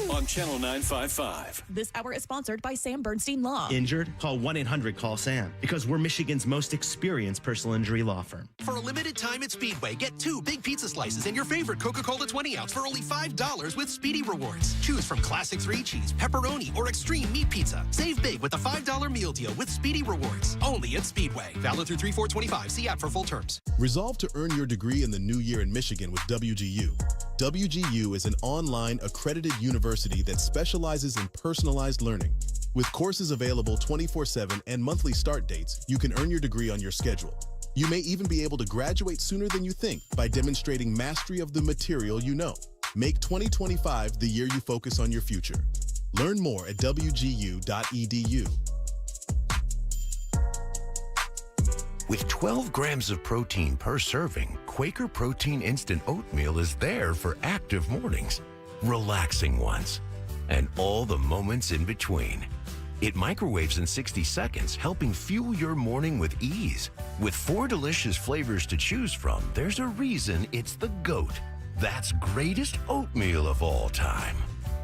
on Channel 955. This hour is sponsored by Sam Bernstein Law. Injured? Call 1-800-CALL-SAM because we're Michigan's most experienced personal injury law firm. For a limited time at Speedway, get 2 big pizza slices and your favorite Coca-Cola 20-ounce for only $5 with Speedy Rewards. Choose from classic 3-cheese, pepperoni, or extreme meat pizza. Save big with a $5 meal deal with Speedy Rewards. Only at Speedway. Valid through 3/4/25. See app for full terms. Resolve to earn your degree in the new year in Michigan with WGU. WGU is an online accredited university that specializes in personalized learning. With courses available 24/7 and monthly start dates, you can earn your degree on your schedule. You may even be able to graduate sooner than you think by demonstrating mastery of the material you know. Make 2025 the year you focus on your future. Learn more at wgu.edu. With 12 grams of protein per serving, Quaker Protein Instant Oatmeal is there for active mornings, relaxing ones, and all the moments in between. It microwaves in 60 seconds, helping fuel your morning with ease. With 4 delicious flavors to choose from, there's a reason it's the GOAT. That's greatest oatmeal of all time.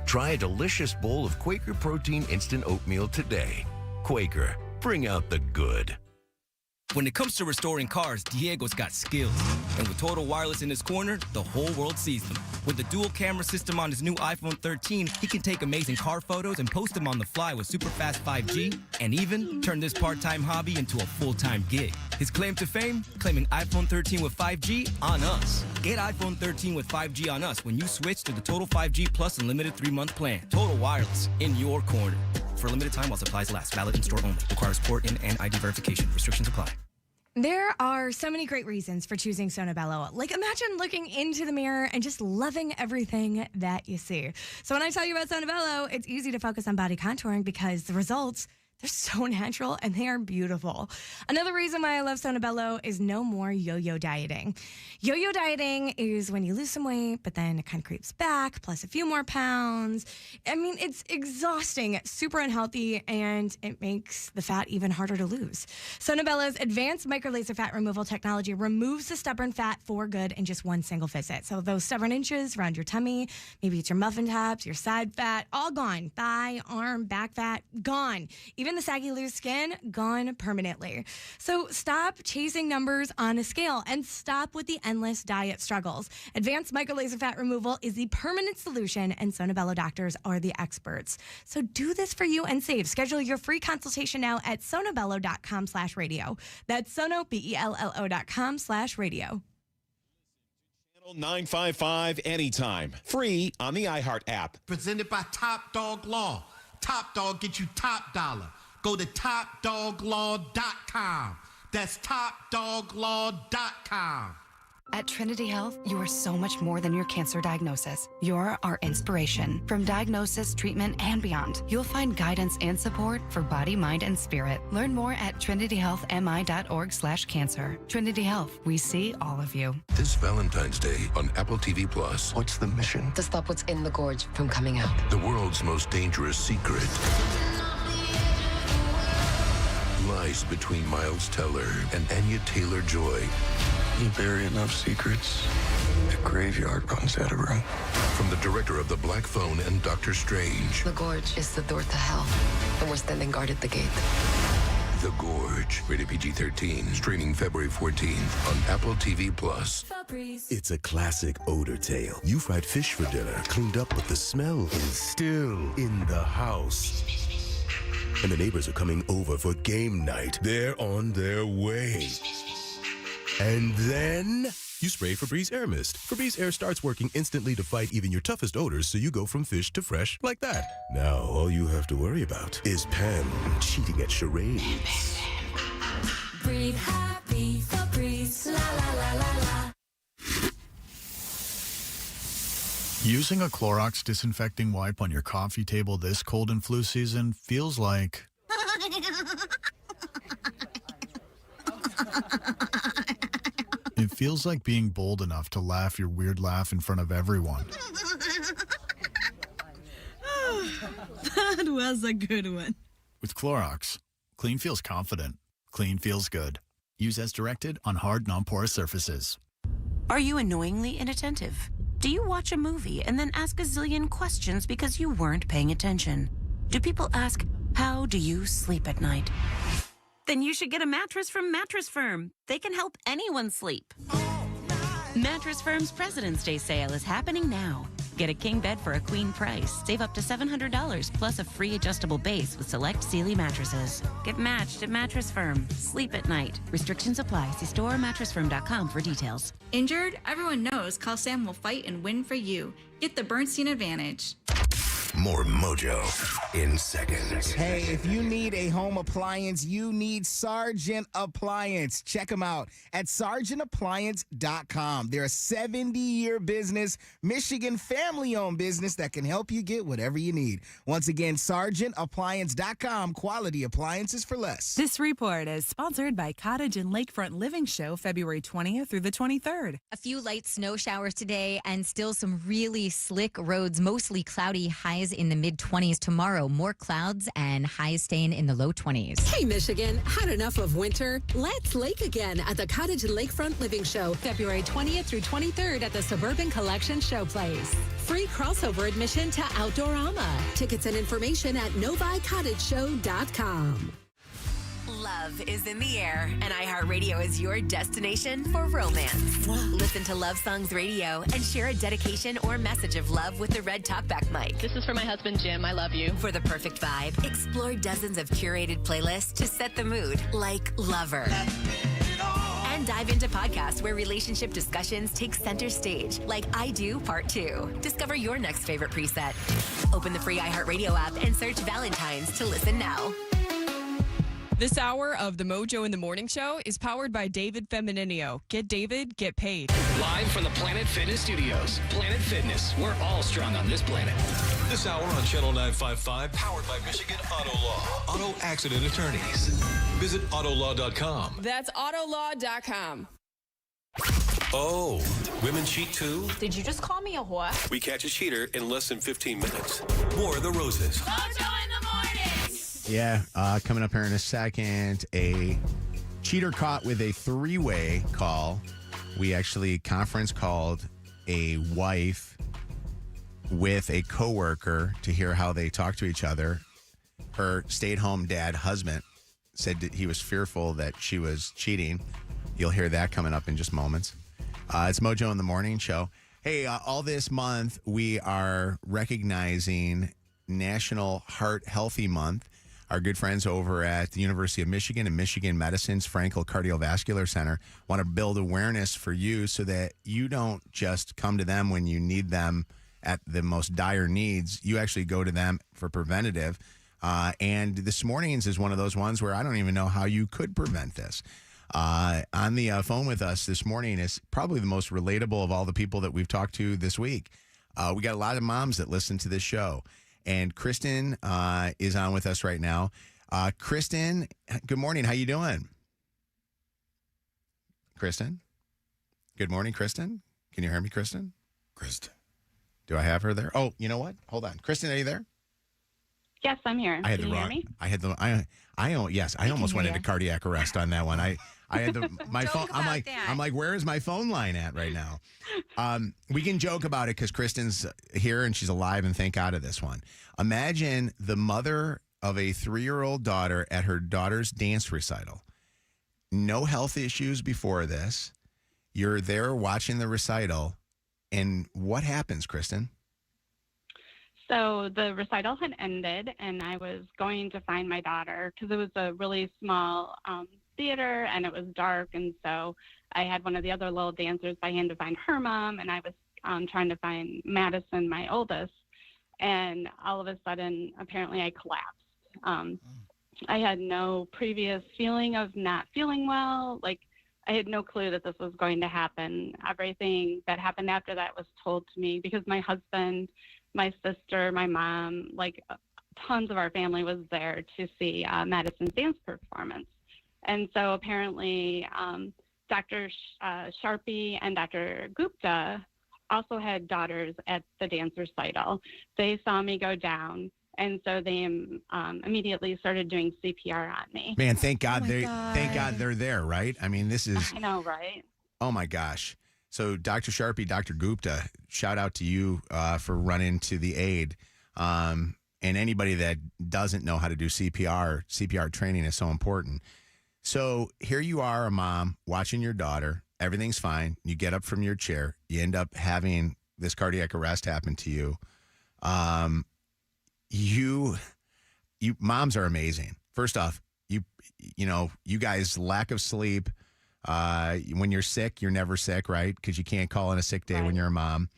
Try a delicious bowl of Quaker Protein Instant Oatmeal today. Quaker, bring out the good. When it comes to restoring cars, Diego's got skills. And with Total Wireless in his corner, the whole world sees them. With the dual camera system on his new iPhone 13, he can take amazing car photos and post them on the fly with super fast 5G, and even turn this part-time hobby into a full-time gig. His claim to fame? Claiming iPhone 13 with 5G on us. Get iPhone 13 with 5G on us when you switch to the Total 5G Plus Unlimited 3-month plan. Total Wireless, in your corner. For a limited time while supplies last. Valid in store only. Requires port in and ID verification. Restrictions apply. There are so many great reasons for choosing Sono Bello. Like, imagine looking into the mirror and just loving everything that you see. So when I tell you about Sono Bello, it's easy to focus on body contouring because the results, they're so natural and they are beautiful. Another reason why I love Sono Bello is no more yo-yo dieting. Yo-yo dieting is when you lose some weight, but then it kind of creeps back, plus a few more pounds. I mean, it's exhausting, super unhealthy, and it makes the fat even harder to lose. Sono Bello's advanced microlaser fat removal technology removes the stubborn fat for good in just one single visit. So those stubborn inches around your tummy, maybe it's your muffin tops, your side fat, all gone. Thigh, arm, back fat, gone. Even the saggy loose skin, gone permanently. So stop chasing numbers on a scale and stop with the endless diet struggles. Advanced microlaser fat removal is the permanent solution, and Sono Bello doctors are the experts. So do this for you and save. Schedule your free consultation now at sonobello.com/radio. That's sono, BELLO.com/radio. Channel 955 anytime. Free on the iHeart app. Presented by Top Dog Law. Top Dog get you top dollar. Go to topdoglaw.com. That's topdoglaw.com. At Trinity Health, you are so much more than your cancer diagnosis. You're our inspiration. From diagnosis, treatment, and beyond, you'll find guidance and support for body, mind, and spirit. Learn more at trinityhealthmi.org/cancer. Trinity Health, we see all of you. This Valentine's Day on Apple TV Plus. What's the mission? To stop what's in the gorge from coming out. The world's most dangerous secret lies between Miles Teller and Anya Taylor-Joy. You bury enough secrets, the graveyard runs out of room. From the director of The Black Phone and Doctor Strange. The gorge is the door to hell, and we're standing guard at the gate. The Gorge, rated PG-13, streaming February 14th on Apple TV Plus. It's a classic odor tale. You fried fish for dinner, cleaned up, but the smell is still in the house. And the neighbors are coming over for game night. They're on their way. And then You spray Febreze Air Mist. Febreze Air starts working instantly to fight even your toughest odors, so you go from fish to fresh like that. Now, all you have to worry about is Pam cheating at charades. Breathe happy, Febreze, la la la la la. Using a Clorox disinfecting wipe on your coffee table this cold and flu season feels like... It feels like being bold enough to laugh your weird laugh in front of everyone. That was a good one. With Clorox, clean feels confident. Clean feels good. Use as directed on hard, non-porous surfaces. Are you annoyingly inattentive? Do you watch a movie and then ask a zillion questions because you weren't paying attention? Do people ask, how do you sleep at night? Then you should get a mattress from Mattress Firm. They can help anyone sleep. Mattress Firm's President's Day sale is happening now. Get a king bed for a queen price. Save up to $700 plus a free adjustable base with select Sealy mattresses. Get matched at Mattress Firm. Sleep at night. Restrictions apply. See store or mattressfirm.com for details. Injured? Everyone knows Call Sam will fight and win for you. Get the Bernstein advantage. More Mojo in seconds. Hey, if you need a home appliance, you need Sargent Appliance. Check them out at sargentappliance.com. They're a 70-year business, Michigan family-owned business that can help you get whatever you need. Once again, sargentappliance.com. Quality appliances for less. This report is sponsored by Cottage and Lakefront Living Show, February 20th through the 23rd. A few light snow showers today and still some really slick roads, mostly cloudy, highs in the mid-20s tomorrow. More clouds and highs staying in the low 20s. Hey, Michigan, had enough of winter? Let's lake again at the Cottage and Lakefront Living Show, February 20th through 23rd at the Suburban Collection Showplace. Free crossover admission to Outdoorama. Tickets and information at novicottageshow.com. Love is in the air, and iHeartRadio is your destination for romance. Listen to Love Songs Radio and share a dedication or message of love with the Red Talkback mic. This is for my husband, Jim. I love you. For the perfect vibe, explore dozens of curated playlists to set the mood, like Lover. And dive into podcasts where relationship discussions take center stage, like I Do Part 2. Discover your next favorite preset. Open the free iHeartRadio app and search Valentine's to listen now. This hour of the Mojo in the Morning Show is powered by David Femininio. Get David, get paid. Live from the Planet Fitness Studios. Planet Fitness, we're all strong on this planet. This hour on Channel 955, powered by Michigan Auto Law. Auto accident attorneys. Visit autolaw.com. That's autolaw.com. Oh, women cheat too? Did you just call me a whore? We catch a cheater in less than 15 minutes. More of the Roses. Mojo in the morning. Yeah, coming up here in a second, a cheater caught with a three-way call. We actually conference called a wife with a coworker to hear how they talk to each other. Her stay-at-home dad husband said that he was fearful that she was cheating. You'll hear that coming up in just moments. It's Mojo in the Morning Show. Hey, all this month, we are recognizing National Heart Healthy Month. Our good friends over at the University of Michigan and Michigan Medicine's Frankel Cardiovascular Center want to build awareness for you so that you don't just come to them when you need them at the most dire needs. You actually go to them for preventative. And this morning's is one of those ones where I don't even know how you could prevent this. On the phone with us this morning is probably the most relatable of all the people that we've talked to this week. We got a lot of moms that listen to this show. And Kristen is on with us right now. Kristen, good morning. How you doing? Kristen? Good morning, Kristen. Can you hear me, Kristen? Kristen. Do I have her there? Oh, you know what? Hold on. Kristen, are you there? Yes, I'm here. I had Can the you wrong. hear me? I almost went into cardiac arrest on that one. I had my phone. about I'm like, where is my phone line at right now? We can joke about it because Kristen's here and she's alive, and thank God of this one. Imagine the mother of a 3-year-old daughter at her daughter's dance recital. No health issues before this. You're there watching the recital, and what happens, Kristen? So the recital had ended, and I was going to find my daughter because it was a really small theater, and it was dark, and so I had one of the other little dancers by hand to find her mom, and I was trying to find Madison, my oldest, and all of a sudden, apparently I collapsed. I had no previous feeling of not feeling well. Like, I had no clue that this was going to happen. Everything that happened after that was told to me because my husband, my sister, my mom, like tons of our family was there to see Madison's dance performance. And so apparently Dr. Sharpie and Dr. Gupta also had daughters at the dance recital. They saw me go down. And so they immediately started doing CPR on me. Man, thank God thank God they're there, right? I mean, this is. I know, right? Oh my gosh! So, Dr. Sharpie, Dr. Gupta, shout out to you for running to the aid. And anybody that doesn't know how to do CPR training is so important. So here you are, a mom watching your daughter. Everything's fine. You get up from your chair. You end up having this cardiac arrest happen to you. You moms are amazing. First off, you guys, lack of sleep. When you're sick, you're never sick, right? Because you can't call in a sick day when you're a mom.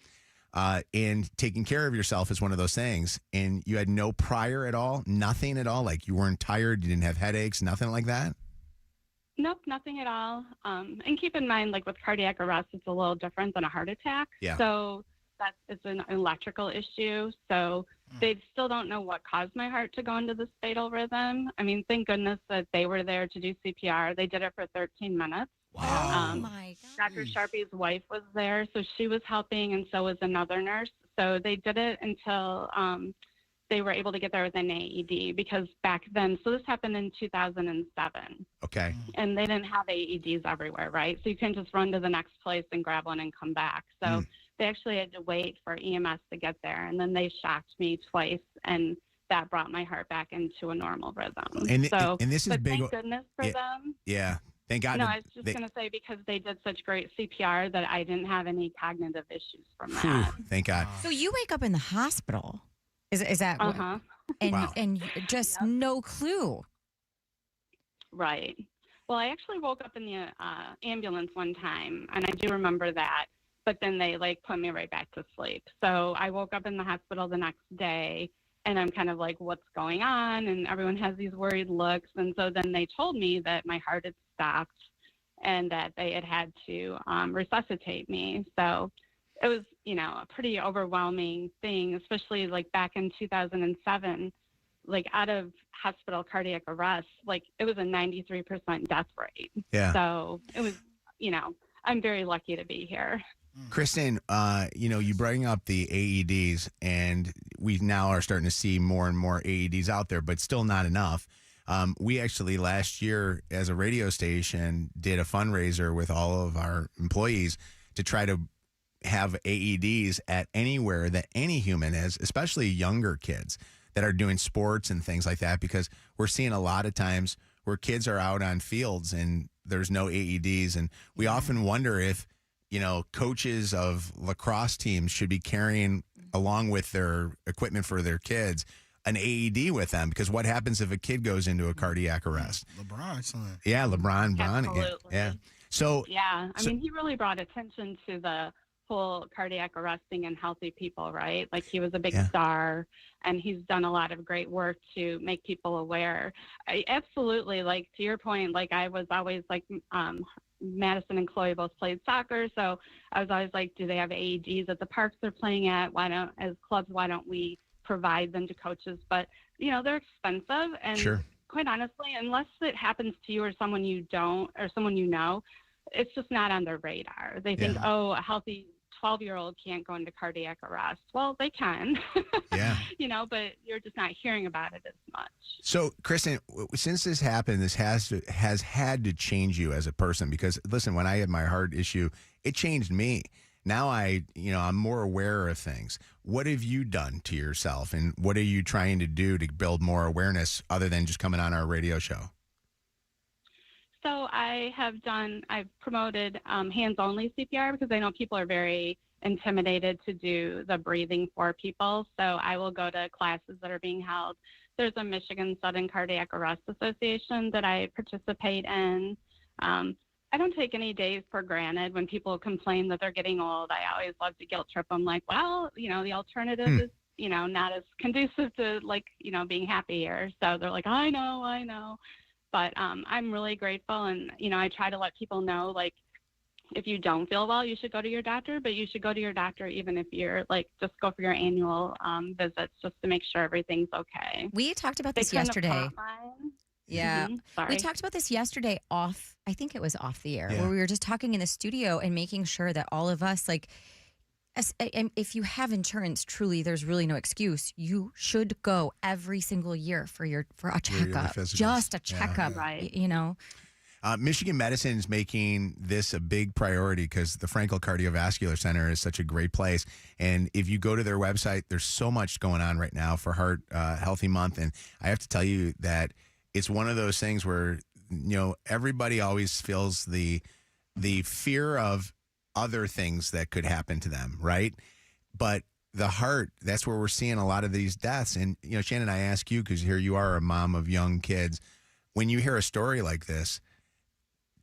And taking care of yourself is one of those things. And you had no prior at all, nothing at all. Like you weren't tired, you didn't have headaches, nothing like that. Nope, nothing at all. And keep in mind, like with cardiac arrest, it's a little different than a heart attack. Yeah. So it's an electrical issue. So they still don't know what caused my heart to go into this fatal rhythm. I mean, thank goodness that they were there to do CPR. They did it for 13 minutes. Wow. Oh my God. Dr. Sharpie's wife was there, so she was helping, and so was another nurse. So they did it until they were able to get there with an AED, because back then, so this happened in 2007. Okay. And they didn't have AEDs everywhere, right? So you couldn't just run to the next place and grab one and come back. So they actually had to wait for EMS to get there, and then they shocked me twice, and that brought my heart back into a normal rhythm. And this is big. Thank goodness for them. Yeah. Thank God. No, I was just going to say, because they did such great CPR, that I didn't have any cognitive issues from that. Thank God. So you wake up in the hospital. Is that? Uh-huh. And Wow. and just no clue. Right. Well, I actually woke up in the ambulance one time, and I do remember that. But then they put me right back to sleep. So I woke up in the hospital the next day, and I'm kind of like, what's going on? And everyone has these worried looks. And so then they told me that my heart had stopped and that they had to resuscitate me. So it was, a pretty overwhelming thing, especially back in 2007, out of hospital cardiac arrest, it was a 93% death rate. Yeah. So it was, I'm very lucky to be here. Kristen, you bring up the AEDs, and we now are starting to see more and more AEDs out there, but still not enough. We actually last year, as a radio station, did a fundraiser with all of our employees to try to have AEDs at anywhere that any human has, especially younger kids that are doing sports and things like that, because we're seeing a lot of times where kids are out on fields and there's no AEDs. And we often wonder if, coaches of lacrosse teams should be carrying along with their equipment for their kids an AED with them, because what happens if a kid goes into a cardiac arrest? LeBron, son. Yeah, LeBron. Absolutely. Yeah. So yeah, I mean, he really brought attention to the whole cardiac arresting in healthy people, right? He was a big star, and he's done a lot of great work to make people aware. I absolutely, to your point, I was always Madison and Chloe both played soccer, so I was always do they have AEDs at the parks they're playing at? As clubs, why don't we provide them to coaches? But they're expensive, and Sure. Quite honestly, unless it happens to you or someone you don't, or someone it's just not on their radar. They think, oh, a healthy 12-year-old can't go into cardiac arrest. Well, they can. Yeah. But you're just not hearing about it as much. So, Kristen, since this happened, this has had to change you as a person, because, listen, when I had my heart issue, it changed me. Now I'm more aware of things. What have you done to yourself, and what are you trying to do to build more awareness other than just coming on our radio show? So I've promoted hands-only CPR, because I know people are very intimidated to do the breathing for people. So I will go to classes that are being held. there's a Michigan Sudden Cardiac Arrest Association that I participate in. I don't take any days for granted when people complain that they're getting old. I always love to guilt trip them like, well, the alternative is, not as conducive to being happy here. So they're like, I know. But I'm really grateful. And, I try to let people know, like, if you don't feel well, you should go to your doctor, but you should go to your doctor even if you're just go for your annual visits just to make sure everything's okay. We talked about this yesterday. Yeah. Sorry. We talked about this yesterday I think it was off the air, where we were just talking in the studio and making sure that all of us, if you have insurance, truly, there's really no excuse. You should go every single year for a checkup, just a checkup, right? Michigan Medicine is making this a big priority because the Frankel Cardiovascular Center is such a great place. And if you go to their website, there's so much going on right now for Heart Healthy Month. And I have to tell you that it's one of those things where, everybody always feels the fear of other things that could happen to them, right? But the heart, that's where we're seeing a lot of these deaths. And, Shannon, I ask you, because here you are a mom of young kids. When you hear a story like this,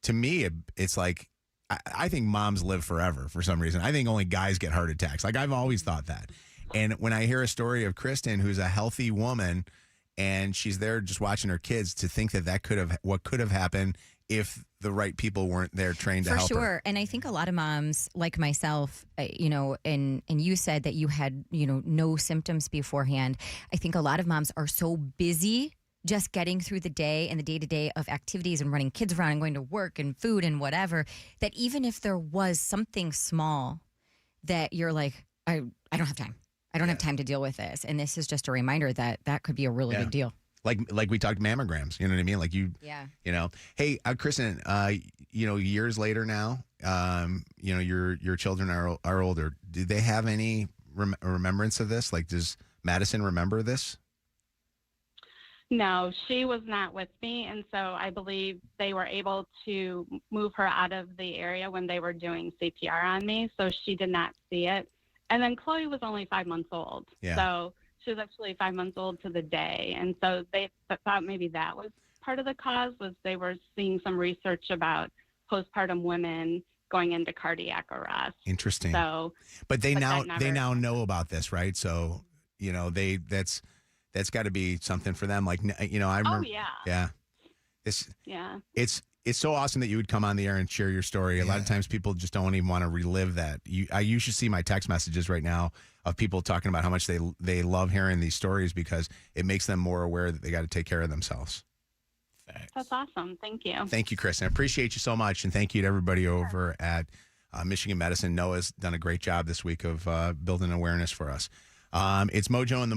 to me, it's like, I think moms live forever for some reason. I think only guys get heart attacks. I've always thought that. And when I hear a story of Kristen, who's a healthy woman, and she's there just watching her kids, to think what could have happened if the right people weren't there trained to help her. For sure. And I think a lot of moms like myself, and you said that you had, no symptoms beforehand. I think a lot of moms are so busy just getting through the day and the day-to-day of activities and running kids around and going to work and food and whatever, that even if there was something small that you're like, I don't have time. I don't have time to deal with this. And this is just a reminder that could be a really big deal. Like we talked mammograms, you know what I mean? Like Hey, Kristen, years later now, your children are older. Do they have any remembrance of this? Like, does Madison remember this? No, she was not with me. And so I believe they were able to move her out of the area when they were doing CPR on me. So she did not see it. And then Chloe was only 5 months old. Yeah. So she was actually 5 months old to the day. And so they thought maybe that was part of the cause, was they were seeing some research about postpartum women going into cardiac arrest. Interesting. So, but they now know about this, right? So, that's got to be something for them. Like, I remember. Oh, yeah. Yeah. It's so awesome that you would come on the air and share your story. A lot of times people just don't even want to relive that. You should see my text messages right now of people talking about how much they love hearing these stories because it makes them more aware that they got to take care of themselves. Thanks. That's awesome. Thank you. Thank you, Kristen. I appreciate you so much. And thank you to everybody over at Michigan Medicine. Noah's done a great job this week of building awareness for us. It's Mojo in the Morning.